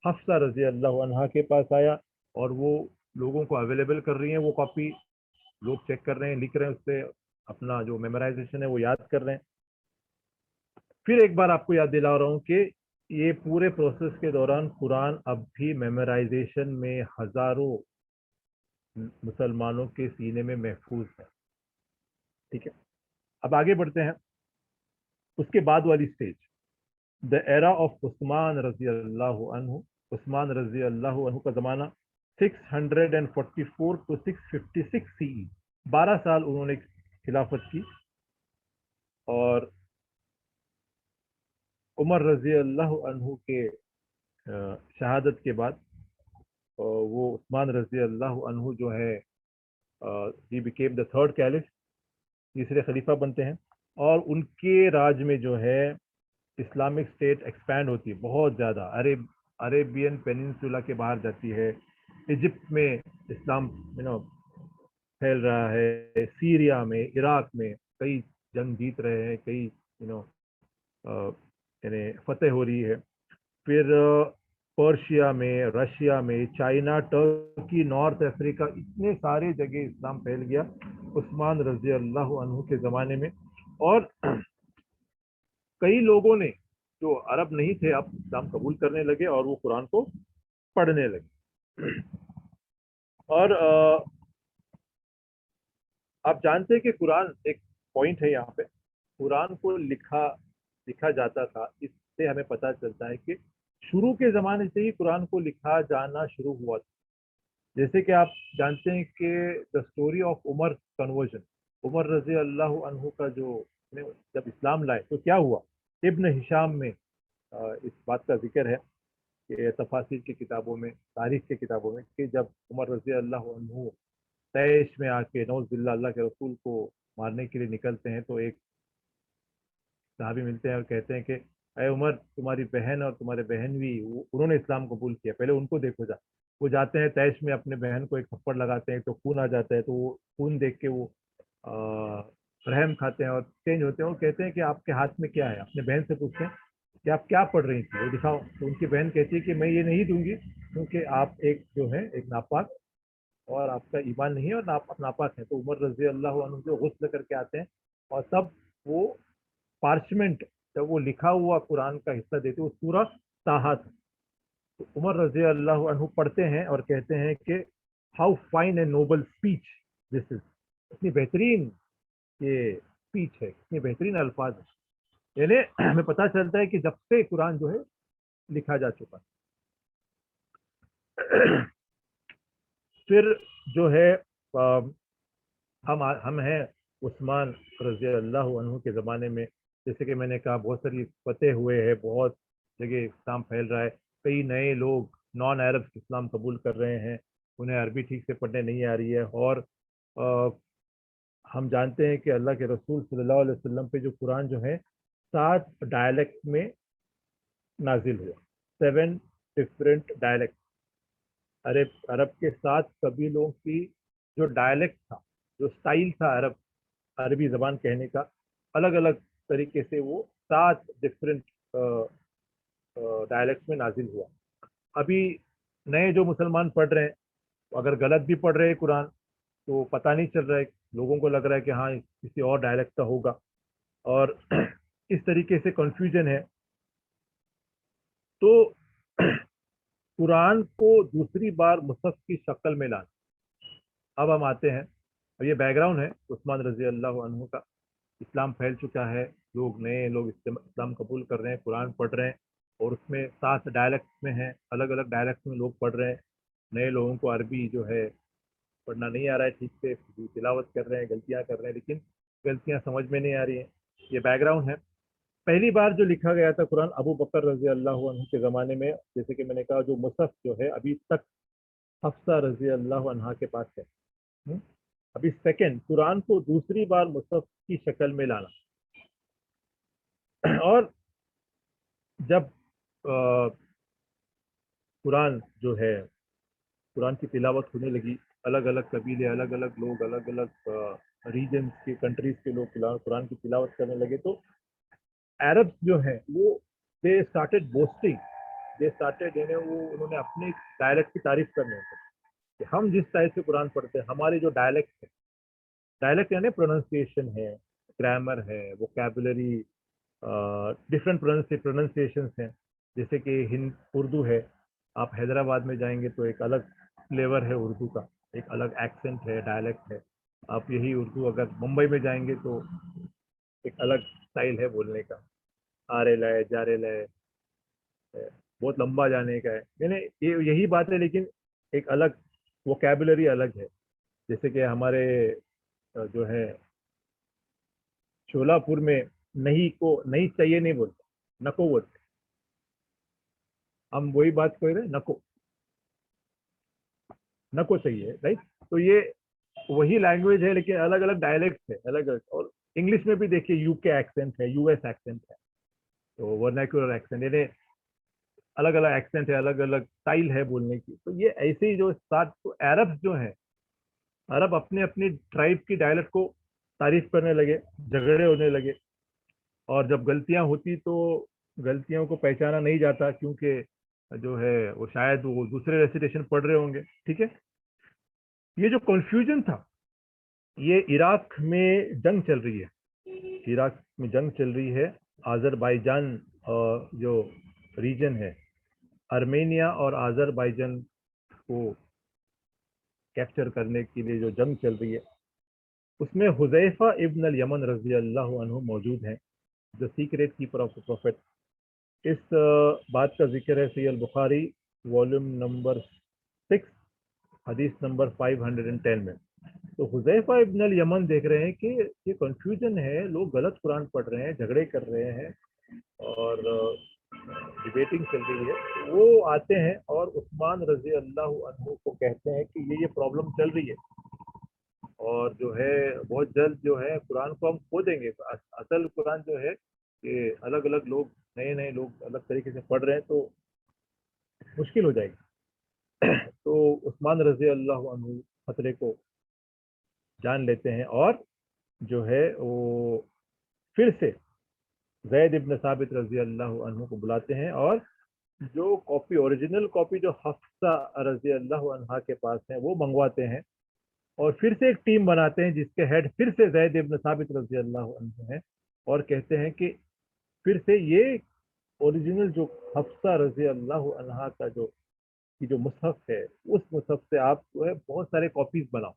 हफ्सा रजी अल्लाह अन्हा के पास आया और वो लोगों को अवेलेबल कर रही हैं, वो कॉपी लोग चेक कर रहे हैं, लिख रहे हैं, उससे अपना जो मेमोराइजेशन है वो याद कर रहे हैं। फिर एक बार आपको याद दिला रहा हूँ कि ये पूरे प्रोसेस के दौरान कुरान अब भी मेमोराइजेशन में हजारों मुसलमानों के सीने में महफूज है। ठीक है, अब आगे बढ़ते हैं। उसके बाद वाली stage, the era of Usman रजी अल्लाह अन्हु। उस्मान रजी अल्लाह अन्हु का ज़माना 644 टू 656 सीई, 12 साल उन्होंने खिलाफत की। और उमर रजी अल्लाह अन्हु के शहादत के बाद वो उस्मान रजी अल्लाह अन्हु जो है he became the third caliph, तीसरे खलीफा बनते हैं। और उनके राज में जो है इस्लामिक स्टेट एक्सपैंड होती है बहुत ज़्यादा, अरेबियन पेनिनसुला के बाहर जाती है। इजिप्ट में इस्लाम फैल रहा है, सीरिया में, इराक में कई जंग जीत रहे हैं, कई यानी फतेह हो रही है। फिर पर्शिया में, रशिया में, चाइना, टर्की, नॉर्थ अफ्रीका, इतने सारे जगह इस्लाम फैल गया उस्मान रजी अल्लाह अन्हु के ज़माने में। और कई लोगों ने जो अरब नहीं थे अब इस्लाम कबूल करने लगे और वो कुरान को पढ़ने लगे। और आप जानते हैं कि कुरान, एक पॉइंट है यहाँ पे, कुरान को लिखा जाता था, इससे हमें पता चलता है कि शुरू के ज़माने से ही कुरान को लिखा जाना शुरू हुआ था। जैसे कि आप जानते हैं कि the story of Umar conversion, Umar रजी अल्लाह अन्हु का जो जब इस्लाम लाए तो क्या हुआ। इब्न हिशाम में इस बात का जिक्र है कि तफासिर की किताबों में, तारीख की किताबों में, कि जब उमर रजी अल्लाह अन्हु तैश में आके नौज़ुबिल्लाह अल्लाह के रसूल को मारने के लिए निकलते हैं, तो एक सहाबी मिलते हैं और कहते हैं कि अरे उमर, तुम्हारी बहन और तुम्हारे बहन भी उन्होंने इस्लाम कबूल किया, पहले उनको देखो जा। वो जाते हैं तैश में, अपने बहन को एक थप्पड़ लगाते हैं तो खून आ जाता है, तो वो खून देख के वो रहम खाते हैं और चेंज होते हैं। वो कहते हैं कि आपके हाथ में क्या है, अपने बहन से पूछते हैं कि आप क्या पढ़ रही थी, वो दिखाओ। तो उनकी बहन कहती है कि मैं ये नहीं दूंगी क्योंकि आप एक जो है एक नापाक, और आपका ईमान नहीं है और आप नापाक हैं। तो उमर रजी अल्लाह अन्हु जो गुस्ल करके आते हैं और तब वो पार्चमेंट, जब वो लिखा हुआ कुरान का हिस्सा देते वो पूरा ताहा था। तो उमर रजी अल्लाह अन्हु पढ़ते हैं और कहते हैं कि how fine and noble speech this is, इतनी बेहतरीन ये स्पीच है, इतनी बेहतरीन अल्फाज है। यानी हमें पता चलता है कि जब से कुरान जो है लिखा जा चुका। फिर जो है हम हैं उस्मान रजी अल्लाह अन्हु के ज़माने में। जैसे कि मैंने कहा, बहुत सारी फतेह हुए हैं, बहुत जगह इस्लाम फैल रहा है, कई नए लोग नॉन अरब इस्लाम कबूल कर रहे हैं, उन्हें अरबी ठीक से पढ़ने नहीं आ रही है। और आ, हम जानते हैं कि अल्लाह के रसूल सल्लल्लाहु अलैहि वसल्लम पे जो कुरान जो है 7 डायलेक्ट में नाजिल हुआ, 7 डिफरेंट डायलेक्ट। अरब अरब के 7 कबीलों की जो डायलेक्ट था, जो स्टाइल था अरब अरबी ज़बान कहने का, अलग अलग तरीके से वो 7 डिफरेंट डायलेक्ट में नाजिल हुआ। अभी नए जो मुसलमान पढ़ रहे हैं, अगर गलत भी पढ़ रहे हैं कुरान तो पता नहीं चल रहा है, लोगों को लग रहा है कि हाँ किसी और डायलेक्ट का होगा, और इस तरीके से कंफ्यूजन है। तो कुरान को दूसरी बार मुसहफ की शक्ल में लाना। अब हम आते हैं, और ये बैकग्राउंड है उस्मान रजी अल्लाह अन्हु का। इस्लाम फैल चुका है, लोग नए लोग इस्लाम कबूल कर रहे हैं, कुरान पढ़ रहे हैं, और उसमें 7 डायलेक्ट में हैं, अलग अलग डायलेक्ट में लोग पढ़ रहे हैं। नए लोगों को अरबी जो है पढ़ना नहीं आ रहा है ठीक से, तिलावत कर रहे हैं, गलतियां कर रहे हैं, लेकिन गलतियां समझ में नहीं आ रही हैं। ये बैकग्राउंड है। पहली बार जो लिखा गया था कुरान अबू बकर रजी अल्लाह अन्हु के ज़माने में, जैसे कि मैंने कहा, जो मुसहफ जो है अभी तक हफ्सा रजी अल्लाह अन्हा के पास है। अभी सेकंड कुरान को दूसरी बार मुसहफ की शक्ल में लाना। और जब कुरान जो है, कुरान की तिलावत होने लगी, अलग अलग कबीले, अलग अलग लोग, अलग अलग रीजन के, कंट्रीज के लोग कुरान की तिलावत करने लगे, तो अरब्स जो है वो they started boasting they started वो उन्होंने अपने डायलेक्ट की तारीफ करने लगे कि हम जिस टाइप से कुरान पढ़ते हैं, हमारे जो डायलेक्ट है, डायलेक्ट यानी प्रोनाउंसिएशन है, ग्रामर है, वोकैबुलरी, डिफरेंट प्रोनाउंसिएशंस हैं। जैसे कि हिंद उर्दू है, आप हैदराबाद में जाएंगे तो एक अलग फ्लेवर है उर्दू का, एक अलग एक्सेंट है, डायलेक्ट है। आप यही उर्दू अगर मुंबई में जाएंगे तो एक अलग स्टाइल है बोलने का, आ रे लय जा रे लय, बहुत लंबा जाने का है, यानी ये यही बात है, लेकिन एक अलग वोकैबुलरी अलग है। जैसे कि हमारे जो है शोलापुर में नहीं को नहीं चाहिए नहीं बोलते, नको बोलते। हम वही बात कर रहे हैं, नको नको चाहिए, राइट। तो ये वही लैंग्वेज है, लेकिन अलग अलग डायलेक्ट है, अलग अलग। और इंग्लिश में भी देखिए यूके एक्सेंट है, यूएस एक्सेंट है, तो वर्नाक्युलर एक्सेंट, यानी अलग अलग एक्सेंट है, अलग अलग स्टाइल है बोलने की। तो ये ऐसे ही जो सात तो अरब जो है, अरब अपने अपनी ट्राइब की डायलेक्ट को तारीफ करने लगे, झगड़े होने लगे। और जब गलतियां होती तो गलतियों को पहचाना नहीं जाता, क्योंकि जो है वो शायद वो दूसरे रेसिटेशन पढ़ रहे होंगे, ठीक है। ये जो कन्फ्यूजन था, ये इराक में जंग चल रही है, इराक में जंग चल रही है। आज़रबाईजान जो रीजन है, आर्मेनिया और आज़रबाईजान को कैप्चर करने के लिए जो जंग चल रही है, उसमें हुज़ैफा इब्न अल यमन रज़ी अल्लाह अन्हु मौजूद हैं, the secret keeper of the prophet. इस बात का जिक्र है सही अल बुखारी वॉल्यूम नंबर 6 हदीस नंबर 510 में। तो हुज़ैफा इब्न अल यमन देख रहे हैं कि ये कंफ्यूजन है, लोग गलत कुरान पढ़ रहे हैं, झगड़े कर रहे हैं और डिबेटिंग चल रही है। वो आते हैं और उस्मान रजी अल्लाह अन्हु को कहते हैं कि ये प्रॉब्लम चल रही है, और जो है बहुत जल्द जो है कुरान को हम खो देंगे। असल कुरान जो है कि अलग अलग लोग, नए नए लोग अलग तरीके से पढ़ रहे हैं, तो मुश्किल हो जाएगी। तो उस्मान रजी अल्लाह अन्हु खतरे को जान लेते हैं और जो है वो फिर से ज़ैद इब्न साबित रजी अल्लाह अन्हु को बुलाते हैं, और जो कॉपी, ओरिजिनल कॉपी जो हफ्सा रजी अल्लाह अन्हा के पास है, वो मंगवाते हैं। और फिर से एक टीम बनाते हैं जिसके हेड फिर से ज़ैद इब्न साबित रजी अल्लाह अन्हु हैं, और कहते हैं कि फिर से ये ओरिजिनल जो हफ्सा रजी अल्लाह अन्हा का जो की जो मुसहफ है, उस मुसहफ से आप जो है बहुत सारे कॉपीज बनाओ।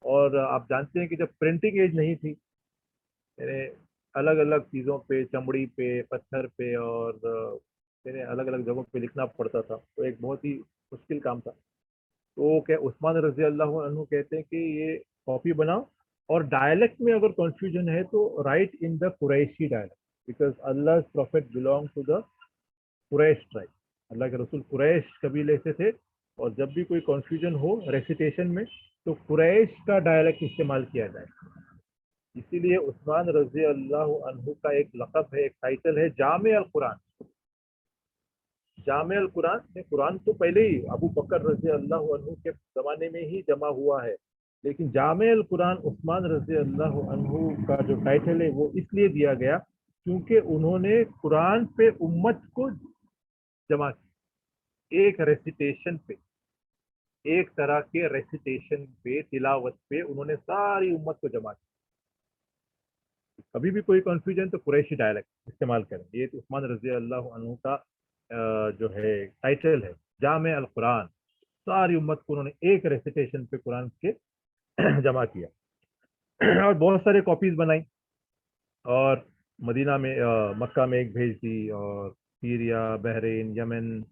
और आप जानते हैं कि जब प्रिंटिंग एज नहीं थी, यानी अलग अलग चीज़ों पे, चमड़ी पे, पत्थर पे, और यानी अलग अलग जगहों पे लिखना पड़ता था, तो एक बहुत ही मुश्किल काम था। तो क्या उस्मान रजी अल्लाह अन्हु कहते हैं कि ये कॉपी बनाओ, और डायलेक्ट में अगर कंफ्यूजन है तो right in the Quraishi dialect, because Allah prophet belong to the Quraish tribe. अल्लाह के रसूल कुरैश कबीले से थे, और जब भी कोई कंफ्यूजन हो रेसिटेशन में तो कुरैश का डायलेक्ट इस्तेमाल किया जाए। इसीलिए उस्मान रजी अल्लाह अन्हु का एक लक़ब है, एक टाइटल है जामे अल कुरान। जामे अल कुरान, कुरान तो पहले ही अबू बकर रजी अल्लाह अन्हु के ज़माने में ही जमा हुआ है, लेकिन जामे अल कुरान उस्मान रजी अल्लाह अन्हु का जो टाइटल है वो इसलिए दिया गया क्योंकि उन्होंने कुरान पे उम्मत को जमा किया, एक रेसिटेशन पे, एक तरह के रेसिटेशन पे, तिलावत पे उन्होंने सारी उम्मत को जमा किया। कभी भी कोई कंफ्यूजन तो कुरैशी डायलेक्ट इस्तेमाल करें। ये तो उस्मान रजी अल्लाह अन्हु का जो है टाइटल है, जामे अल कुरान। सारी उम्मत को उन्होंने एक रेसिटेशन पे कुरान के जमा किया और बहुत सारे कॉपीज बनाई, और मदीना में, मक्का में एक भेज दी, और सीरिया, बहरीन, यमन,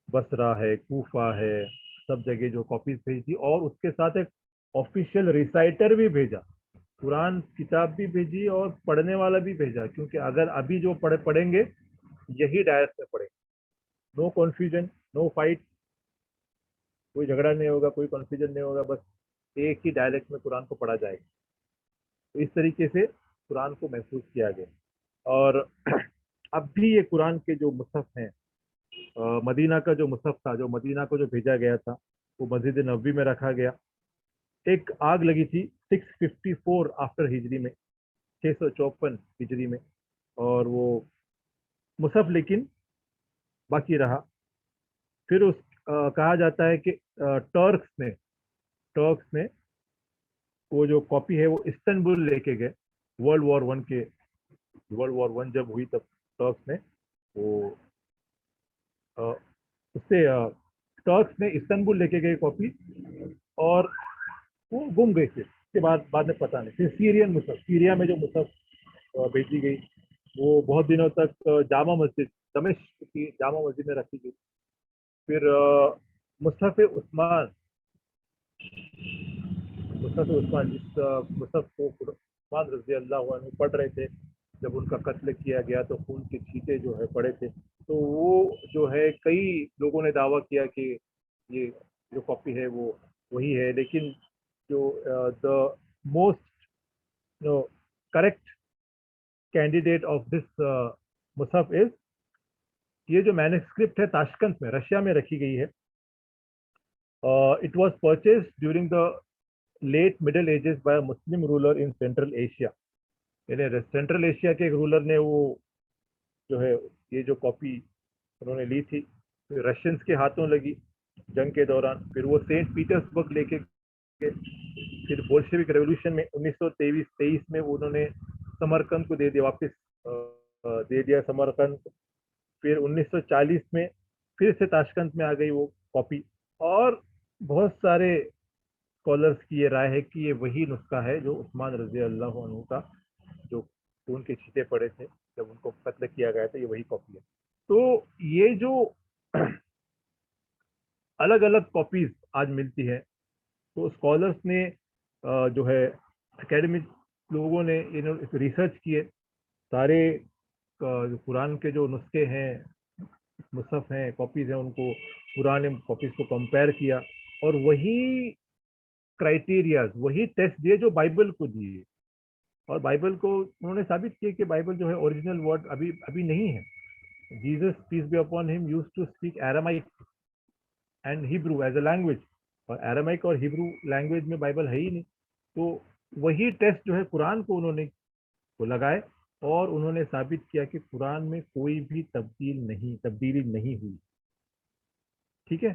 बसरा है, कूफा है, सब जगह जो कॉपीज भेज दी, और उसके साथ एक ऑफिशियल रिसाइटर भी भेजा, कुरान किताब भी भेजी और पढ़ने वाला भी भेजा, क्योंकि अगर अभी जो पढ़ेंगे यही डायरेक्ट में पढ़ेंगे। नो कन्फ्यूजन, नो फाइट, कोई झगड़ा नहीं होगा, कोई कन्फ्यूजन नहीं होगा, बस एक ही डायलेक्ट में कुरान को पढ़ा जाएगा। तो इस तरीके से कुरान को महफूज किया गया। और अब भी ये कुरान के जो मुसहफ हैं, मदीना का जो मुसहफ था, जो मदीना को जो भेजा गया था, वो मस्जिद नबवी में रखा गया। एक आग लगी थी 654 आफ्टर हिजरी में, 654 हिजरी में, और वो मुसहफ लेकिन باقی رہا. پھر اس کہا جاتا ہے کہ ٹرکس نے وہ جو کاپی ہے وہ استنبول لے کے گئے. ورلڈ وار ون جب ہوئی تب ٹرکس نے وہ اس سے ٹرکس نے استنبول لے کے گئے کاپی, اور وہ گم گئی. پھر اس کے بعد میں پتہ نہیں. پھر سیریا میں جو مصحف بھیجی گئی وہ بہت دنوں تک جامع مسجد دمشق کی جامع مسجد میں رکھی گئی. پھر مصحف عثمان جس مصحف کو عثمان رضی اللہ عنہ پڑھ رہے تھے جب ان کا قتل کیا گیا تو خون کے چھینٹے جو ہے پڑے تھے. تو وہ جو ہے کئی لوگوں نے دعویٰ کیا کہ یہ جو کاپی ہے وہ وہی ہے, لیکن جو the most correct candidate of this مصحف از, یہ جو مینuscript ہے تاشقند میں رشیا میں رکھی گئی ہے. It was purchase during the late middle ages by Muslim ruler in Central Asia. یعنی سینٹرل ایشیا کے ایک رولر نے وہ جو ہے یہ جو کاپی انہوں نے لی تھی, رشینس کے ہاتھوں لگی جنگ کے دوران. پھر وہ سینٹ پیٹرسبرگ لے کے گئے. پھر بولشوک ریولیوشن میں 1923 میں انہوں نے سمرقند کو دے دیا, واپس دے دیا سمرقند. پھر 1940 میں پھر سے تاشقند میں آ گئی وہ کاپی, اور بہت سارے اسکالرس کی یہ رائے ہے کہ یہ وہی نسخہ ہے جو عثمان رضی اللہ عنہ کا جو خون کے چھینٹے پڑے تھے جب ان کو قتل کیا گیا تھا, یہ وہی کاپی ہے. تو یہ جو الگ الگ کاپیز آج ملتی ہے تو اسکالرس نے جو ہے اکیڈمک لوگوں نے ریسرچ کیے, سارے جو قرآن کے جو نسخے ہیں مصحف ہیں کاپیز ہیں ان کو پرانے کاپیز کو کمپیئر کیا, اور وہی کرائٹیریاز وہی ٹیسٹ دیے جو بائبل کو دیے. اور بائبل کو انہوں نے ثابت کیا کہ بائبل جو ہے اوریجنل ورڈ ابھی نہیں ہے. Jesus peace be upon him used to speak Aramaic and Hebrew as a language, اور ایرامائک اور ہیبرو لینگویج میں بائبل ہے ہی نہیں. تو وہی ٹیسٹ جو ہے قرآن کو انہوں نے لگائے, اور انہوں نے ثابت کیا کہ قرآن میں کوئی بھی تبدیلی نہیں ہوئی. ٹھیک ہے.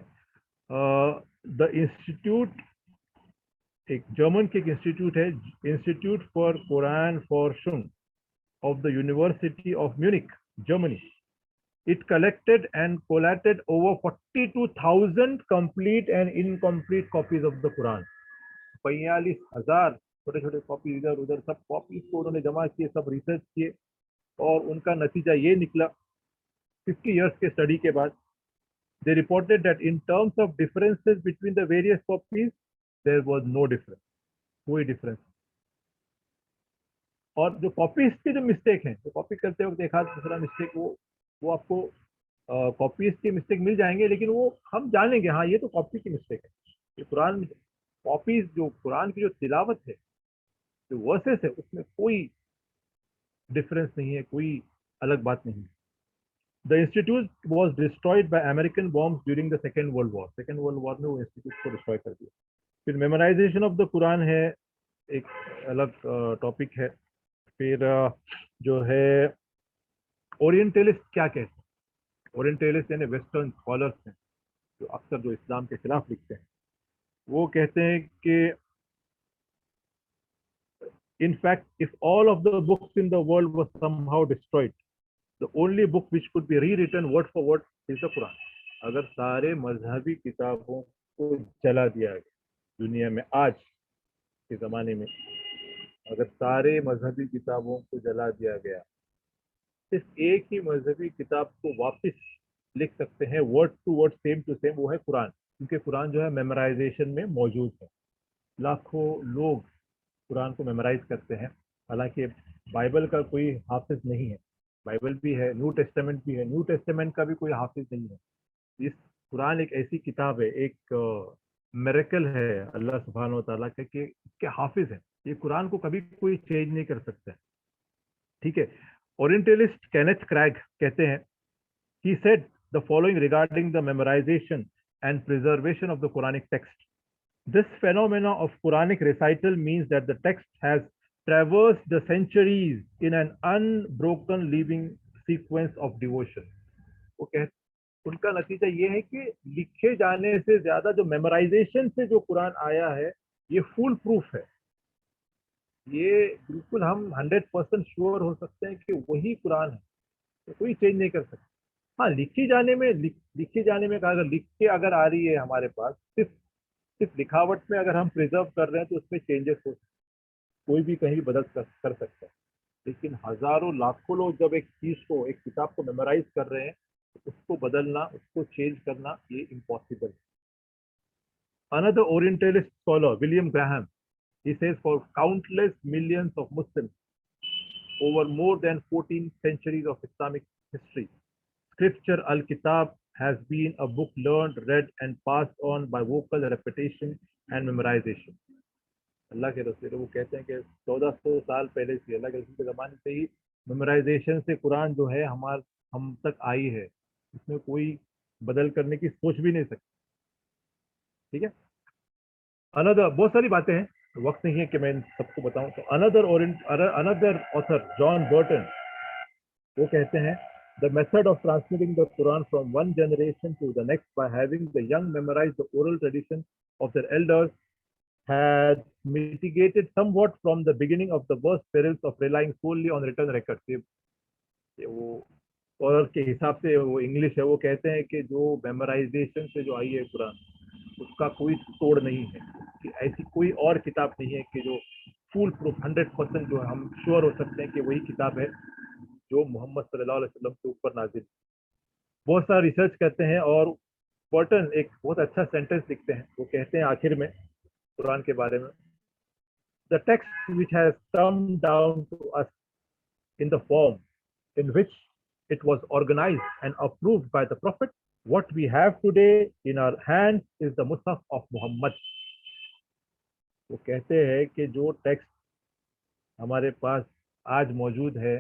دا انسٹیٹیوٹ, ایک جرمن کے ایک انسٹیٹیوٹ ہے, institute for Quran Forschung of the university of Munich Germany. It collected and collated over 42,000 complete and incomplete copies of the Quran. 42,000 چھوٹے چھوٹے کاپی ادھر ادھر سب کاپیز کو انہوں نے جمع کیے, سب ریسرچ کیے, اور ان کا نتیجہ یہ نکلا 50 years کے اسٹڈی کے بعد. They reported that in terms of differences between the various copies, there was no difference. کوئی ڈفرینس. اور جو کاپیز کے جو مسٹیک ہیں, جو کاپی کرتے وقت ایک آدھ دوسرا مسٹیک وہ آپ کو کاپیز کے مسٹیک مل جائیں گے, لیکن وہ ہم جانیں گے ہاں یہ تو کاپی کی مسٹیک ہے. یہ قرآن کاپیز جو قرآن کی جو تلاوت ہے جو ورسز ہے اس میں کوئی ڈفرینس نہیں ہے, کوئی الگ بات نہیں ہے. The institute was destroyed by American bombs during the Second World War. Second World War میں وہ انسٹیٹیوٹ کو ڈسٹرائے کر دیا. پھر میمورائزیشن آف دا قرآن ہے, ایک الگ ٹاپک ہے. پھر جو ہے اورینٹلسٹ کیا کہتے ہیں, اورینٹلسٹ یعنی ویسٹرن اسکالرس ہیں جو اکثر جو اسلام کے خلاف لکھتے ہیں, وہ کہتے ہیں کہ in fact if all of the books in the world were somehow destroyed, the only book which could be rewritten word for word is the Quran. اگر سارے مذہبی کتابوں کو جلا دیا گیا دنیا میں آج کے زمانے میں, اگر سارے مذہبی کتابوں کو جلا دیا گیا, صرف ایک ہی مذہبی کتاب کو واپس لکھ سکتے ہیں word to word same to same, وہ ہے قرآن. کیونکہ قرآن جو ہے میمورائزیشن میں موجود ہے. لاکھوں لوگ قرآن کو میمورائز کرتے ہیں, حالانکہ بائبل کا کوئی حافظ نہیں ہے. بائبل بھی ہے, نیو ٹیسٹمنٹ بھی ہے, نیو ٹیسٹمنٹ کا بھی کوئی حافظ نہیں ہے. اس قرآن ایک ایسی کتاب ہے, ایک میریکل ہے اللہ سبحانہ و تعالیٰ کا کہ اس کے حافظ ہیں. یہ قرآن کو کبھی کوئی چینج نہیں کر سکتا ہے. ٹھیک ہے. اورینٹلسٹ کینتھ کریگ کہتے ہیں, he said the following regarding the memorization and preservation of the Quranic text. This phenomena of Quranic recital means that the text has traversed the centuries in an unbroken living sequence of devotion. Okay. उनका नतीजा ये है कि लिखे जाने से ज्यादा जो मेमोराइजेशन से जो कुरान आया है ये फुल प्रूफ है। ये बिल्कुल हम 100% श्योर हो सकते हैं कि वही कुरान है, तो कोई चेंज नहीं कर सकता। हाँ, लिखे जाने में कहा, अगर लिख के अगर आ रही है हमारे पास, सिर्फ सिर्फ लिखावट में अगर हम प्रिजर्व कर रहे हैं तो उसमें चेंजेस हो, कोई भी कहीं भी बदल कर सकता है। लेकिन हजारों लाखों लोग जब एक चीज को, एक किताब को मेमोराइज कर रहे हैं, तो उसको बदलना, उसको चेंज करना ये इम्पॉसिबल है। Another Orientalist scholar, William Graham, he says for countless millions of Muslims over more than 14 centuries of Islamic history, scripture Al-Kitab has been a book learned, read and passed on by vocal repetition and memorization. अल्लाह के रसूल वो कहते हैं कि 1400 साल पहले से, अल्लाह के रसूल के ज़माने से ही मेमोराइजेशन से कुरान जो है हम तक आई है, इसमें कोई बदल करने की सोच भी नहीं सकती। ठीक है, अनदर, बहुत सारी बातें हैं, वक्त नहीं है कि मैं सबको बताऊं। तो अनदर ऑथर जॉन बर्टन वो कहते हैं the method of transmitting the Quran from one generation to the next by having the young memorize the oral tradition of their elders had mitigated somewhat from the beginning of the worst perils of relying solely on written records। ये वो और के हिसाब से वो English है, वो कहते हैं कि जो मेमोराइजेशन से जो आई है कुरान, उसका कोई तोड़ नहीं है, कि ऐसी कोई और किताब नहीं है कि जो फुल प्रूफ 100% जो हम श्योर हो सकते हैं कि वही किताब है जो मोहम्मद सल्लल्लाहु अलैहि वसल्लम के ऊपर नाजिल। बहुत सारा रिसर्च करते हैं और बर्टन एक बहुत अच्छा सेंटेंस लिखते हैं। वो कहते हैं आखिर में कुरान के बारे में, the text which has come down to us in the form in which it was organized and approved by the Prophet, what we have today in our hands is the Musaf of Muhammad। वो कहते हैं कि जो text हमारे पास आज मौजूद है,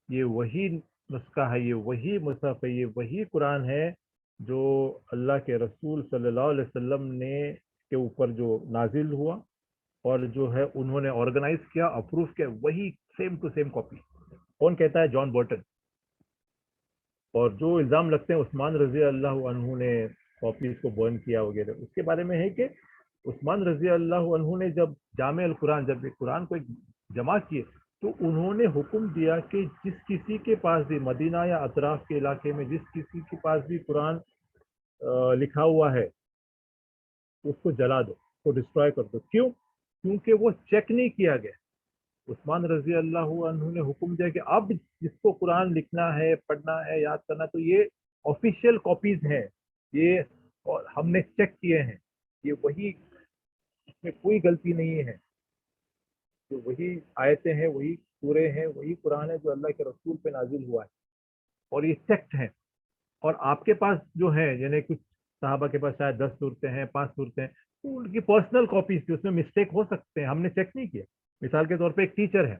ये वही नुस्खा है, ये वही मुसहफ है, ये वही कुरान है जो अल्लाह के रसूल सल्लल्लाहु अलैहि वसल्लम ने के ऊपर जो नाजिल हुआ और जो है उन्होंने ऑर्गेनाइज किया, अप्रूव किया, वही सेम टू सेम कॉपी। कौन कहता है? John Burton. और जो इल्ज़ाम लगते हैं उस्मान रजी अल्लाह अन्हु ने कॉपीज को बर्न किया वगैरह, उसके बारे में है कि उस्मान रजी अल्लाह अन्हु ने जब जामे अल कुरान, जब कुरान को एक जमा किए, तो उन्होंने हुक्म दिया कि जिस किसी के पास भी मदीना या अतराफ के इलाके में जिस किसी के पास भी कुरान लिखा हुआ है उसको जला दो, उसको डिस्ट्रॉय कर दो। क्यों? क्योंकि वो चेक नहीं किया गया। उस्मान रजी अल्लाह अन्हु ने हुक्म दिया कि अब जिसको कुरान लिखना है, पढ़ना है, याद करना, तो ये ऑफिशियल कॉपीज हैं, ये और हमने चेक किए हैं, ये वही, इसमें कोई गलती नहीं है, तो वही आयतें हैं, वही सूरे हैं, वही कुरान है जो अल्लाह के रसूल पे नाजिल हुआ है, और ये चेक्ड है। और आपके पास जो है, यानी कुछ साहबा के पास शायद 10 सूरतें हैं, 5 सूरतें हैं, तो उनकी पर्सनल कॉपीज थी, उसमें मिस्टेक हो सकते हैं, हमने चेक नहीं किया। मिसाल के तौर पे एक टीचर है,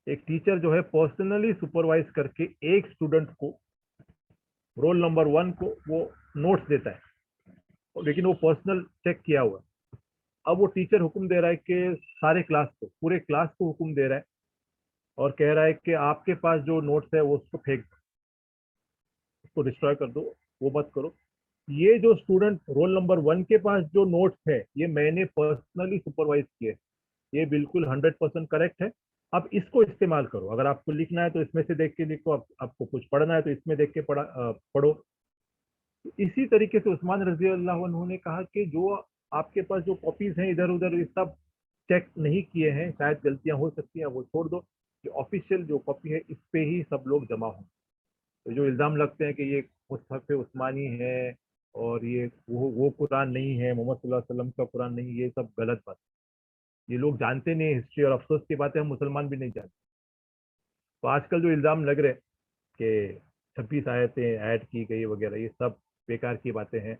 एक टीचर जो है पर्सनली सुपरवाइज करके एक स्टूडेंट को, रोल नंबर 1 को वो नोट्स देता है, लेकिन वो पर्सनल चेक किया हुआ है। अब वो टीचर हुक्म दे रहा है कि सारे क्लास को, पूरे क्लास को हुक्म दे रहा है और कह रहा है कि आपके पास जो नोट्स है वो उसको फेंक दो, उसको डिस्ट्रॉय कर दो, वो मत करो। ये जो स्टूडेंट रोल नंबर 1 के पास जो नोट्स है, ये मैंने पर्सनली सुपरवाइज किए, ये बिल्कुल 100% करेक्ट है, अब इसको इस्तेमाल करो। अगर आपको लिखना है तो इसमें से देख के लिखो, आपको कुछ पढ़ना है तो इसमें देख के पढ़ो। तो इसी तरीके से उस्मान रजी अल्लाह अन्हु ने कहा कि जो आपके पास जो कॉपीज हैं इधर उधर, ये सब चेक नहीं किए हैं, शायद गलतियां हो सकती हैं, वो छोड़ दो, कि ऑफिशियल जो कॉपी है इस पे ही सब लोग जमा हों। तो जो इल्ज़ाम लगते हैं कि ये मुस्तहफ़ उस्मानी है और ये वो कुरान नहीं है, मोहम्मद सल्लल्लाहु अलैहि वसल्लम का कुरान नहीं, ये सब गलत बात, ये लोग जानते नहीं हिस्ट्री, और अफसोस की बात है हम मुसलमान भी नहीं जानते। तो आजकल जो इल्ज़ाम लग रहे कि 26 आयतें ऐड की गई वगैरह, ये सब बेकार की बातें हैं,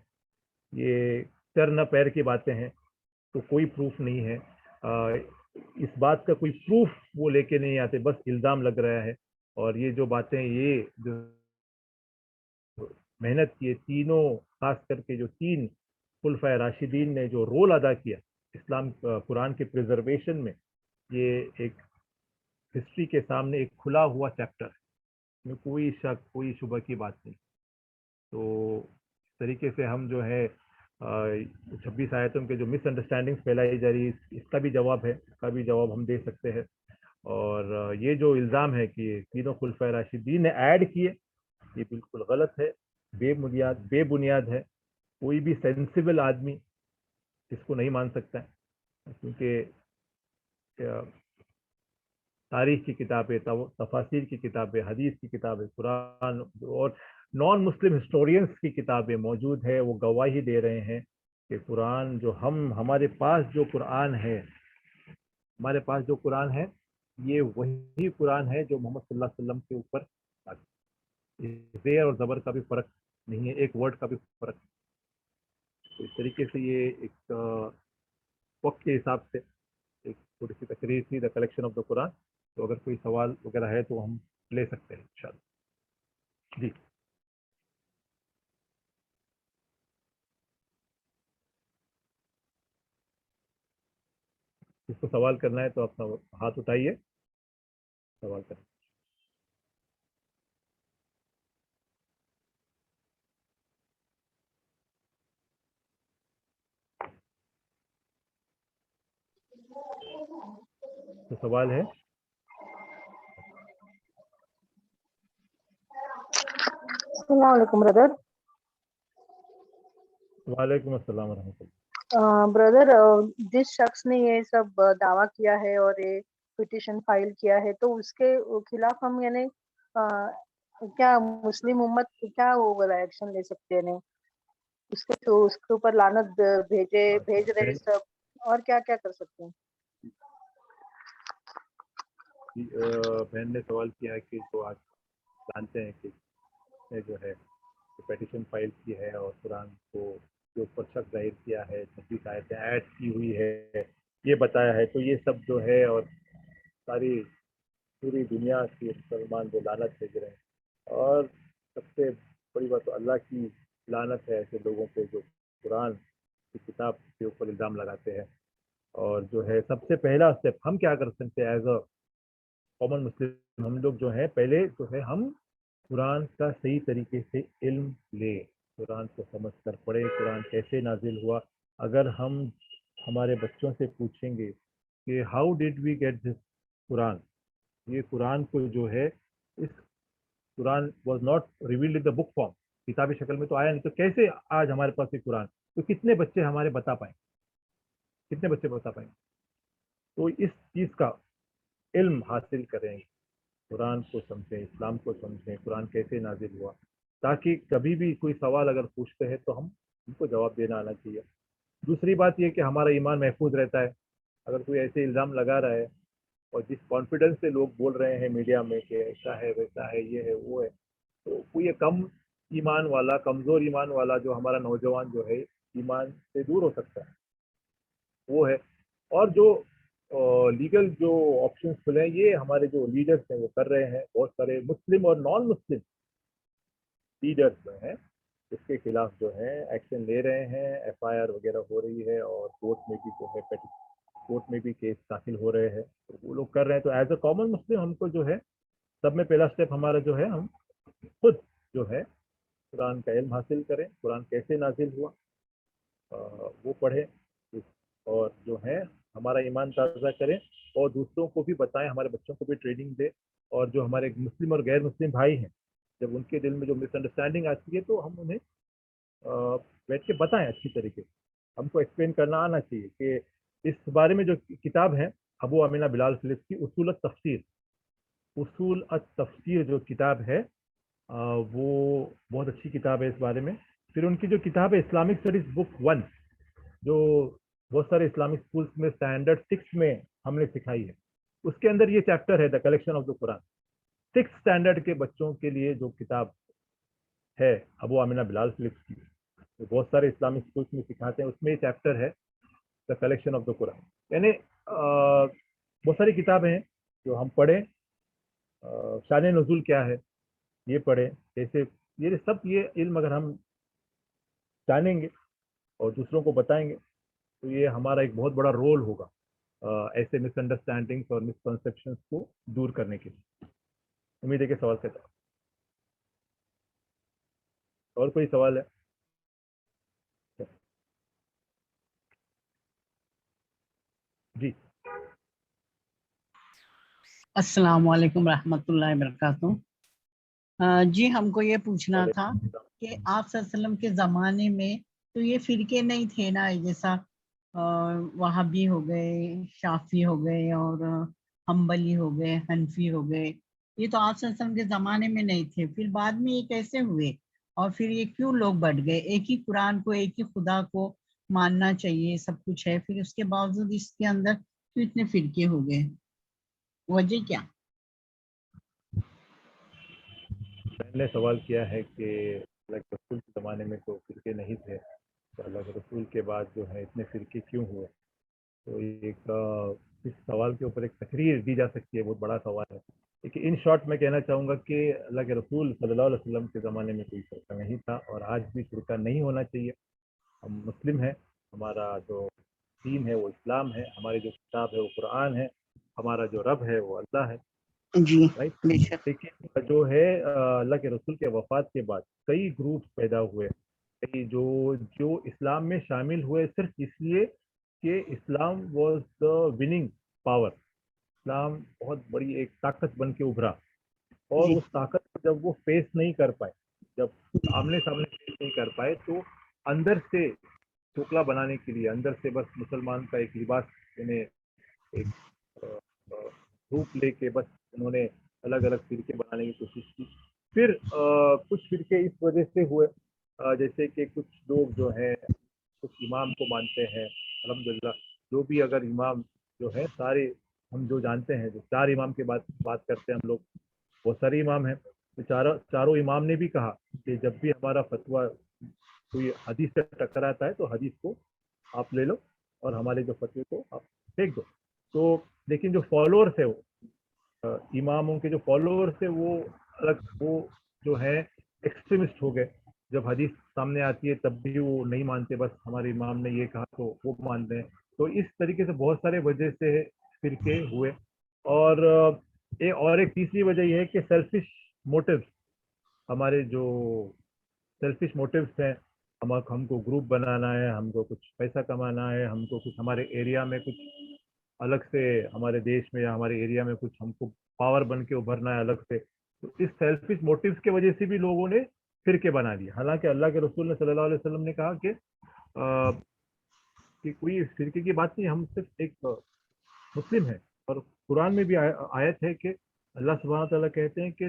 ये सर न पैर की बातें हैं, तो कोई प्रूफ नहीं है। इस बात का कोई प्रूफ वो लेके नहीं आते, बस इल्ज़ाम लग रहा है। और ये जो बातें, ये जो मेहनत की है, तीनों खास करके जो 3 खुलफाए राशिदीन ने जो रोल अदा किया इस्लाम कुरान के प्रिजर्वेशन में, ये एक हिस्ट्री के सामने एक खुला हुआ चैप्टर है, में कोई शक, कोई शुबह की बात नहीं। तो तरीके से हम जो है 26 आयतों के जो मिसअंडरस्टैंडिंग फैलाई जा रही है, इसका भी जवाब है, इसका भी जवाब हम दे सकते हैं। और ये जो इल्ज़ाम है कि तीनों खुलफाए राशिदीन ने ऐड किए, ये बिल्कुल गलत है, बेबुनियाद है। कोई भी सेंसिबल आदमी इसको नहीं मान सकता है, क्योंकि तारीख की किताबें, तफासिर की किताबें, हदीस की किताबें, कुरान और नॉन मुस्लिम हिस्टोरियंस की किताबें मौजूद है। वो गवाही दे रहे हैं कि कुरान जो हमारे पास जो कुरान है, हमारे पास जो कुरान है, ये वही कुरान है जो मोहम्मद सल्लल्लाहु अलैहि वसल्लम के ऊपर ज़ेर और ज़बर का भी फ़र्क नहीं है, एक वर्ड का भी फ़र्क। तो इस तरीके से ये एक वक्त के हिसाब से एक थोड़ी सी तकरीर थी, the collection of the Quran. तो अगर कोई सवाल वगैरह है तो हम ले सकते हैं इंशाल्लाह। जी, जिसको सवाल करना है तो अपना हाथ उठाइए, सवाल करें। तो सवाल है। अस्सलाम वालेकुम ब्रदर। वालेकुम अस्सलाम रहमतुल्लाह। ब्रदर, जिस शख्स ने ये सब दावा किया है और ये पिटीशन फाइल किया है, तो उसके खिलाफ हम यानी क्या मुस्लिम उम्मत क्या वो एक्शन ले सकते हैं? नहीं उसके तो उसके ऊपर लानत भेज रहे सब, और क्या क्या कर सकते हैं? बहन ने सवाल किया है कि जो आज जानते हैं कि जो है पिटीशन फाइल की है और कुरान को के ऊपर शक जाहिर किया है, 26 आयतें ऐड की हुई है, ये बताया है, तो ये सब जो है और सारी पूरी दुनिया के मुसलमान जो लानत भेज रहे हैं। और सबसे बड़ी बात तो अल्लाह की लानत है ऐसे लोगों पे जो कुरान की किताब के ऊपर इल्ज़ाम लगाते हैं। और जो है सबसे पहला स्टेप हम क्या कर सकते हैं एज अ कॉमन मुस्लिम, हम लोग जो है पहले जो है हम कुरान का सही तरीके से इल्म ले, कुरान को समझ कर पढ़े, कुरान कैसे नाजिल हुआ। अगर हम हमारे बच्चों से पूछेंगे कि how did we get this Quran, ये कुरान को जो है इस Quran was not revealed in the book form, किताबी शक्ल में तो आया नहीं, तो कैसे आज हमारे पास ये कुरान, तो कितने बच्चे हमारे बता पाए, कितने बच्चे बता पाएंगे। तो इस चीज़ का इल्म हासिल करें, कुरान को समझें, इस्लाम को समझें, कुरान कैसे नाजिल हुआ, ताकि कभी भी कोई सवाल अगर पूछते हैं तो हम उनको जवाब देना आना चाहिए। दूसरी बात यह कि हमारा ईमान महफूज रहता है। अगर कोई ऐसे इल्ज़ाम लगा रहा है और जिस कॉन्फिडेंस से लोग बोल रहे हैं मीडिया में कि ऐसा है वैसा है ये है वो है, तो कोई ये कम ईमान वाला, कमज़ोर ईमान वाला जो हमारा नौजवान जो है ईमान से दूर हो सकता है, वो है। और जो लीगल जो ऑप्शंस खुले हैं, ये हमारे जो लीडर्स हैं वो कर रहे हैं, बहुत सारे मुस्लिम और नॉन मुस्लिम लीडर्स जो हैं इसके खिलाफ जो है एक्शन ले रहे हैं, एफआईआर वगैरह हो रही है और कोर्ट में भी जो है कोर्ट में भी केस दाखिल हो रहे हैं, तो वो लोग कर रहे हैं। तो एज अ कॉमन मुस्लिम हमको जो है सब में पहला स्टेप हमारा जो है हम खुद जो है कुरान का इल्म हासिल करें, कुरान कैसे नाजिल हुआ वो पढ़ें, और जो है हमारा ईमान ताज़ा करें और दूसरों को भी बताएं, हमारे बच्चों को भी ट्रेनिंग दें। और जो हमारे मुस्लिम और गैर मुस्लिम भाई हैं, जब उनके दिल में जो मिसअंडरस्टैंडिंग आती है तो हम उन्हें बैठ के बताएं अच्छी तरीके से, हमको एक्सप्लेन करना आना चाहिए कि इस बारे में जो किताब है अबू अमीना बिलाल फिलिप्स की उसूल तफसीर, उसूल तफसीर जो किताब है वो बहुत अच्छी किताब है इस बारे में। फिर उनकी जो किताब है इस्लामिक स्टडीज बुक 1, जो बहुत सारे इस्लामिक स्कूल्स में स्टैंडर्ड 6 में हमने सिखाई है, उसके अंदर ये चैप्टर है the collection of the Quran. 6 standard के बच्चों के लिए जो किताब है अबू आमिना बिलाल फिलिप्स की, जो बहुत सारे इस्लामिक स्कूल्स में सिखाते हैं, उसमें ये चैप्टर है the collection of the Quran. यानी बहुत सारी किताबें हैं जो हम पढ़ें, शान नज़ुल क्या है ये पढ़ें, जैसे ये सब ये इल्म अगर हम जानेंगे और दूसरों को बताएंगे तो ये हमारा एक बहुत बड़ा रोल होगा ऐसे मिसअंडरस्टैंडिंग्स और मिसकंसेप्शंस को दूर करने के लिए। उम्मीद है कि सवाल का जवाब। और कोई सवाल है? السلام علیکم رحمۃ اللہ وبرکاتہ۔ جی ہم کو یہ پوچھنا تھا کہ آپ صلی اللہ علیہ وسلم کے زمانے میں تو یہ فرقے نہیں تھے نا، جیسا وہابی ہو گئے، شافی ہو گئے، اور حنبلی ہو گئے، حنفی ہو گئے، یہ تو آپ صلی اللہ علیہ وسلم کے زمانے میں نہیں تھے، پھر بعد میں یہ کیسے ہوئے؟ اور پھر یہ کیوں لوگ بٹ گئے؟ ایک ہی قرآن کو، ایک ہی خدا کو ماننا چاہیے، سب کچھ ہے، پھر اس کے باوجود اس کے اندر کیوں اتنے فرقے ہو گئے؟ وجہ کیا؟ میں نے سوال کیا ہے کہ اللہ کے رسول کے زمانے میں تو فرقے نہیں تھے، تو اللہ کے رسول کے بعد جو ہے اتنے فرقے کیوں ہوئے؟ تو ایک اس سوال کے اوپر ایک تقریر دی جا سکتی ہے، بہت بڑا سوال ہے، لیکن ان شارٹ میں کہنا چاہوں گا کہ اللہ کے رسول صلی اللہ علیہ وسلم کے زمانے میں کوئی فرقہ نہیں تھا، اور آج بھی فرقہ نہیں ہونا چاہیے۔ ہم مسلم ہیں، ہمارا جو دین ہے وہ اسلام ہے، ہماری جو کتاب ہے وہ قرآن ہے، ہمارا جو رب ہے وہ اللہ ہے، جی رائٹ؟ بے شک۔ لیکن جو ہے اللہ کے رسول کے وفات کے بعد کئی گروپس پیدا ہوئے، کئی جو اسلام میں شامل ہوئے صرف اس لیے کہ اسلام واز دا وننگ پاور، اسلام بہت بڑی ایک طاقت بن کے ابھرا، اور جی اس طاقت کو جب وہ فیس نہیں کر پائے، جب آمنے سامنے فیس نہیں کر پائے، تو اندر سے چوکلا بنانے کے لیے، اندر سے بس مسلمان کا ایک لباس یعنی ایک روپ لے کے بس انہوں نے الگ الگ فرقے بنانے کی کوشش کی۔ پھر کچھ فرقے اس وجہ سے ہوئے، جیسے کہ کچھ لوگ جو ہیں کچھ امام کو مانتے ہیں، الحمدللہ جو بھی اگر امام جو ہے سارے ہم جو جانتے ہیں، جو 4 امام کے بات کرتے ہیں ہم لوگ، بہت سارے امام ہیں، تو چاروں امام نے بھی کہا کہ جب بھی ہمارا فتویٰ کوئی حدیث سے ٹکراتا ہے تو حدیث کو آپ لے لو اور ہمارے جو فتوے کو آپ پھینک دو۔ تو لیکن جو فالوورس ہے، وہ اماموں کے جو فالوورس ہے وہ الگ، وہ جو ہے ایکسٹریمسٹ ہو گئے، جب حدیث سامنے آتی ہے تب بھی وہ نہیں مانتے، بس ہمارے امام نے یہ کہا تو وہ مانتے ہیں۔ تو اس طریقے سے بہت سارے وجہ سے فرقے ہوئے، اور ایک تیسری وجہ یہ ہے کہ سیلفش موٹیوز، ہمارے جو سیلفش موٹیوز ہیں، ہم کو گروپ بنانا ہے، ہم کو کچھ پیسہ کمانا ہے، ہم کو کچھ ہمارے ایریا میں کچھ الگ سے، ہمارے دیش میں یا ہمارے ایریا میں کچھ ہم کو پاور بن کے ابھرنا ہے الگ سے، تو اس سیلفش موٹیوز کی وجہ سے بھی لوگوں نے فرقے بنا دیے۔ حالانکہ اللہ کے رسول نے صلی اللہ علیہ وسلم نے کہا کہ کوئی فرقے کی بات نہیں، ہم صرف ایک مسلم ہیں، اور قرآن میں بھی آیت ہے کہ اللہ سبحانہ تعالیٰ کہتے ہیں کہ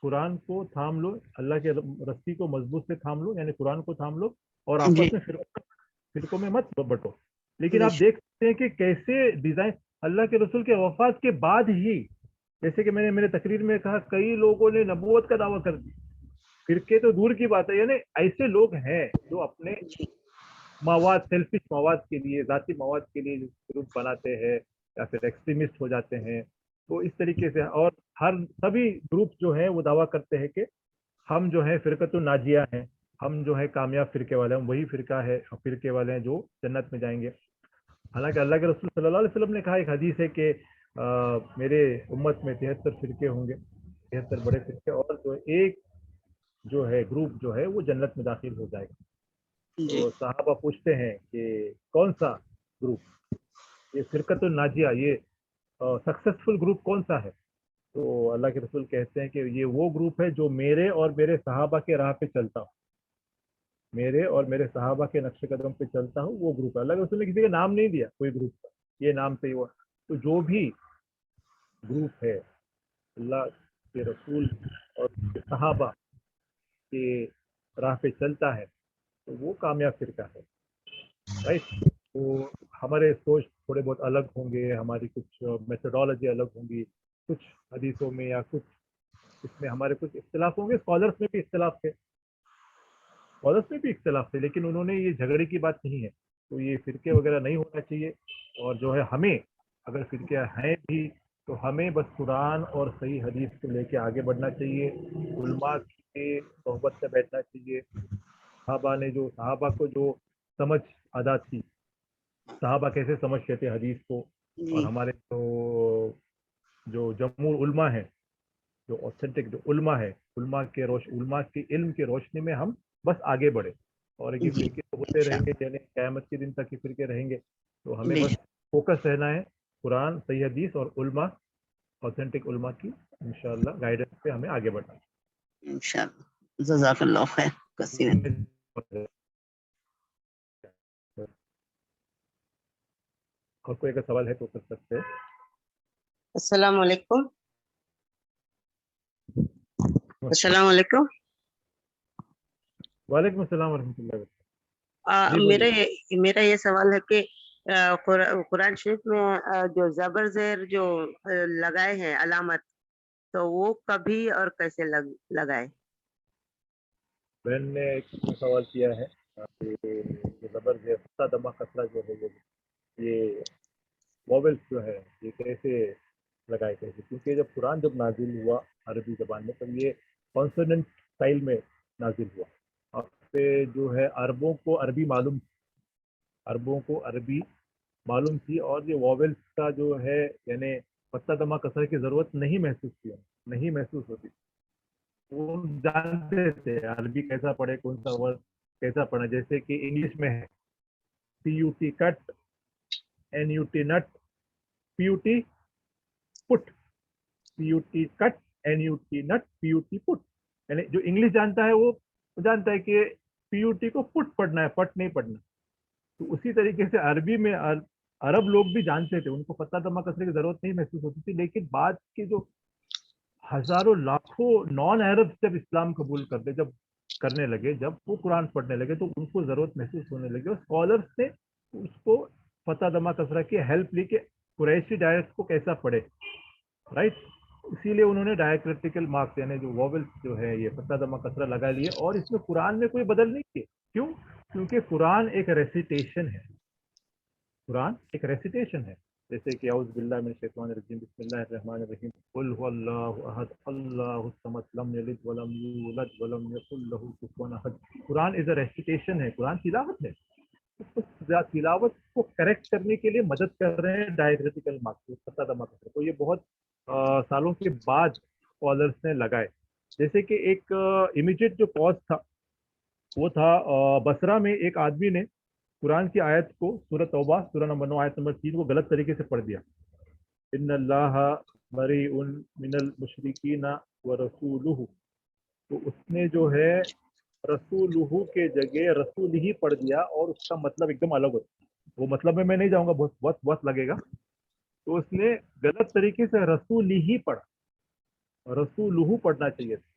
قرآن کو تھام لو، اللہ کے رسی کو مضبوط سے تھام لو، یعنی قرآن کو تھام لو، اور جی آپس میں فرقوں میں مت بٹو۔ لیکن بے آپ شک۔ دیکھ سکتے ہیں کہ کیسے ڈیزائن اللہ کے رسول کے وفات کے بعد ہی، جیسے کہ میں نے میرے تقریر میں کہا، کئی لوگوں نے نبوت کا دعویٰ کر دیا، فرقے تو دور کی بات ہے، یعنی ایسے لوگ ہیں جو اپنے جی مواد، سیلفش مواد کے لیے، ذاتی مواد کے لیے گروپ بناتے ہیں یا پھر ایکسٹریمسٹ ہو جاتے ہیں۔ تو اس طریقے سے، اور سبھی گروپ جو ہیں وہ دعویٰ کرتے ہیں کہ ہم جو ہے فرقۃ الناجیہ ہیں، ہم جو ہے کامیاب فرقے والے، ہم وہی فرقے والے ہیں جو جنت میں جائیں گے۔ حالانکہ اللہ کے رسول صلی اللہ علیہ وسلم نے کہا، ایک حدیث ہے کہ میرے امت میں 73 فرقے ہوں گے، 73 بڑے فرقے، اور جو ایک جو ہے گروپ جو ہے وہ جنت میں داخل ہو جائے گا۔ جی تو صحابہ پوچھتے ہیں کہ کون سا گروپ، یہ فرقۃ الناجیہ، یہ سکسیسفل گروپ کون سا ہے؟ تو اللہ کے رسول کہتے ہیں کہ یہ وہ گروپ ہے جو میرے اور میرے صحابہ کے راہ پہ چلتا ہوں، میرے اور میرے صحابہ کے نقش قدم پہ چلتا ہوں، وہ گروپ ہے۔ اللہ کے رسول نے کسی کا نام نہیں دیا، کوئی گروپ کا یہ نام سے ہی ہوا۔ تو جو بھی گروپ ہے اللہ کے رسول اور صحابہ کے راہ پہ چلتا ہے تو وہ کامیاب فرقہ ہے، رائٹ؟ تو ہمارے سوچ تھوڑے بہت الگ ہوں گے، ہماری کچھ میتھڈالوجی الگ ہوں گی، کچھ حدیثوں میں یا کچھ اس میں ہمارے کچھ اختلاف ہوں گے، اسکالرس میں بھی اختلاف تھے، لیکن انہوں نے یہ جھگڑے کی بات نہیں ہے۔ تو یہ فرقے وغیرہ نہیں ہونا چاہیے، اور جو ہے ہمیں اگر فرقے ہیں بھی تو ہمیں بس قرآن اور صحیح حدیث کو لے کے آگے بڑھنا چاہیے، علماء کی صحبت سے بیٹھنا چاہیے۔ صحابہ کو جو سمجھ ادا تھی، صحابہ کیسے سمجھتے تھے حدیث کو، اور جی ہمارے جو جمہور علماء ہیں، جو اوتھینٹک جو علماء ہے، علماء کے علم کی روشنی میں ہم بس آگے بڑھے، اور یہ جی فرقے تو ہوتے رہیں گے، یعنی قیامت کے دن تک یہ فرقے رہیں گے، تو ہمیں بے بس شک۔ فوکس رہنا ہے قرآن، صحیح حدیث اور علماء، ऑथेंटिक उलमा की इंशाल्लाह गाइडेंस पे हमें आगे बढ़ना इंशाल्लाह। जज़ाकल्लाह खैर कसीरन। है। और कोई अगर सवाल है तो कर सकते हैं। अस्सलाम वालेकुम। अस्सलाम वालेकुम। वालेकुम अस्सलाम वरहमतुल्लाहि वबरकातुहू। जी मेरा बोलिए। मेरा ये सवाल है कि कुरान शरीफ में जो ज़बर ज़ेर जो लगाए हैं अलामत, तो वो कभी और कैसे लगाए? बहन ने एक सवाल किया है कि जबरदस्त दमा कसरा जो है ये वॉवेल्स जो है ये कैसे लगाए कैसे, क्योंकि जब कुरान जब नाजिल हुआ अरबी ज़बान में तब ये कॉन्सोनेंट स्टाइल में नाजिल हुआ। और पे जो है अरबों को अरबी मालूम थी और ये वॉवेल्स का जो है यानी पत्ता दमा कसर की ज़रूरत नहीं महसूस होती। वो जानते थे अरबी कैसा पढ़े, कौन सा वर्ड कैसा पढ़े। जैसे कि इंग्लिश में है PUT कट, NUT नट, PUT put, PUT cut, NUT नट, PUT पुट। यानी जो इंग्लिश जानता है वो जानता है कि PUT को पुट पढ़ना है, पट नहीं पढ़ना। तो उसी तरीके से अरबी में अरब लोग भी जानते थे, उनको पत्ता दमा कसरे की जरूरत नहीं महसूस होती थी। लेकिन बाद के जो हजारों लाखों नॉन अरब जब इस्लाम कबूल जब करने लगे, जब वो कुरान पढ़ने लगे तो उनको जरूरत महसूस होने लगी और स्कॉलर्स ने उसको पता दमा कसरा की हेल्प ली कि कुरैशी डायरेक्ट को कैसा पढ़े, राइट। इसीलिए उन्होंने डायक्रिटिकल मार्क्स यानी जो वॉवेल्स जो है ये पता दमा कसरा लगा लिए और इसमें कुरान में कोई बदल नहीं किए। क्यों? क्योंकि कुरान एक रेसिटेशन है। कुरान एक रेसिटेशन है। जैसे कि औज़ बिल्लाहि मिनश शैतानिर रजीम बिस्मिल्लाहिर रहमानिर रहीम कुल हुवल्लाहु अहद अल्लाहुस समद लम यलिद व लम यूलद व लम यकुल लहू कुफुवन अहद। कुरान इज अ रेसिटेशन है, कुरान तिलावत है। उस तिलावत को करेक्ट करने के लिए मदद कर रहे हैं डायक्रिटिकल मार्क्स, पता दमा कसरा। तो ये बहुत सालों के बाद स्कॉलर्स ने लगाए। जैसे कि एक इमीडिएट जो कॉज था वो था बसरा में एक आदमी ने कुरान की आयत को सूरह तौबा सूरह नंबर 9 आयत नंबर 3 को गलत तरीके से पढ़ दिया। इन्नल्लाह बरीउन मिनल मुशरिकीना व रसूलुहु। तो उसने जो है रसूलुहु के जगह रसूल ही पढ़ दिया और उसका मतलब एकदम अलग होता है। वो मतलब में मैं नहीं जाऊंगा, बहुत बहुत बहुत लगेगा। तो उसने गलत तरीके से रसूल ही पढ़ा, रसूलुहु पढ़ना चाहिए था।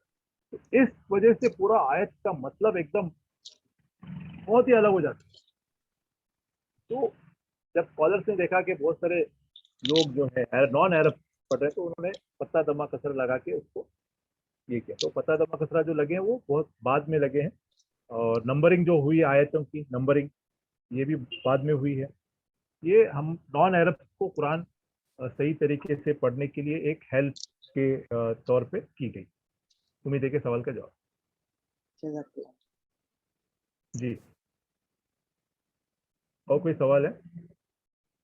तो इस वजह से पूरा आयत का मतलब एकदम बहुत ही अलग हो जाता है। तो जब स्कॉलर्स ने देखा कि बहुत सारे लोग जो है नॉन अरब पढ़ रहे हैं तो उन्होंने पत्ता दमा कसरा लगा के उसको ये किया। तो पत्ता दमा कसरा जो लगे हैं वो बहुत बाद में लगे हैं। और नंबरिंग जो हुई आयतों की नंबरिंग ये भी बाद में हुई है। ये हम नॉन अरब को कुरान सही तरीके से पढ़ने के लिए एक हेल्प के तौर पे की गई। उम्मीद है कि सवाल का जवाब। जज़ाकल्लाह। जी, और कोई सवाल है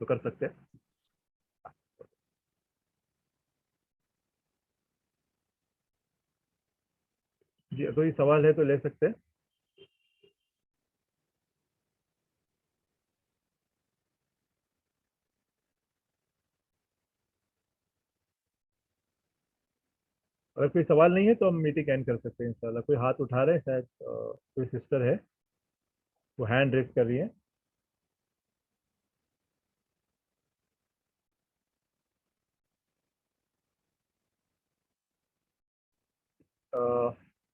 तो कर सकते हैं। जी, कोई सवाल है तो ले सकते हैं। अगर कोई सवाल नहीं है तो हम मीटिंग एंड कर सकते हैं इंशाल्लाह। कोई हाथ उठा रहे हैं शायद, कोई सिस्टर है वो हैंड रेज कर रही है।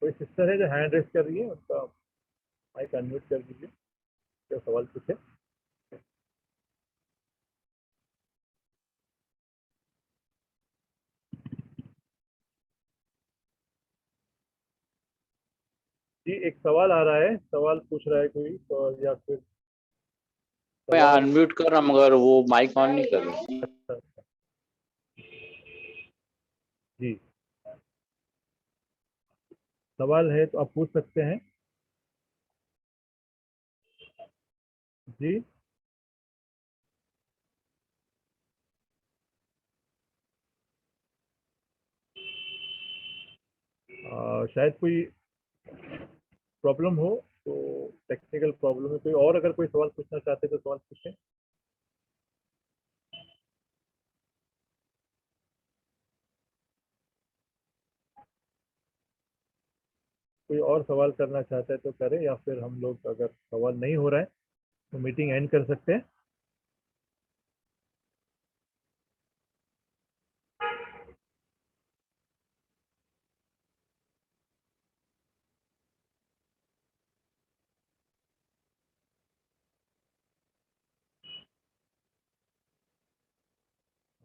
कोई सिस्टर है जो हैंड रेज कर रही है, उसका माइक अनम्यूट कर दीजिए, क्या सवाल पूछे। जी, एक सवाल आ रहा है, सवाल पूछ रहा है कोई तो, या फिर मैं सवाल। अनम्यूट कर रहा हूँ मगर वो माइक ऑन नहीं कर रहा। अच्छा, अच्छा। जी, सवाल है तो आप पूछ सकते हैं। जी, शायद कोई प्रॉब्लम हो तो, टेक्निकल प्रॉब्लम है कोई और। अगर कोई सवाल पूछना चाहते हैं तो सवाल पूछें। कोई और सवाल करना चाहता है तो करे, या फिर हम लोग अगर सवाल नहीं हो रहा है तो मीटिंग एंड कर सकते हैं।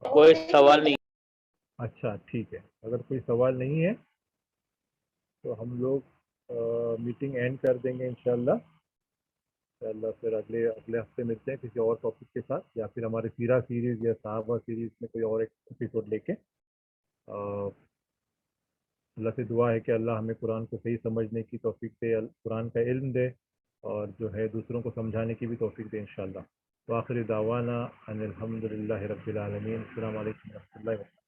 कोई सवाल नहीं। अच्छा ठीक है, अगर कोई सवाल नहीं है तो हम लोग मीटिंग एंड कर देंगे इंशाल्लाह। फिर अगले अगले हफ्ते मिलते हैं किसी और टॉपिक के साथ, या फिर हमारे सीरा सीरीज या साहबा सीरीज में कोई और एक एपिसोड लेके। अल्लाह से दुआ है कि अल्लाह हमें कुरान को सही समझने की तौफीक दे, कुरान का इल्म दे, और जो है दूसरों को समझाने की भी तौफीक दे इंशाल्लाह। तो आखिरी दावाना अनिल हम्दुलिल्लाहि रब्बिल आलमीन। अस्सलामु अलैकुम व रहमतुल्लाहि व बरकातुहू।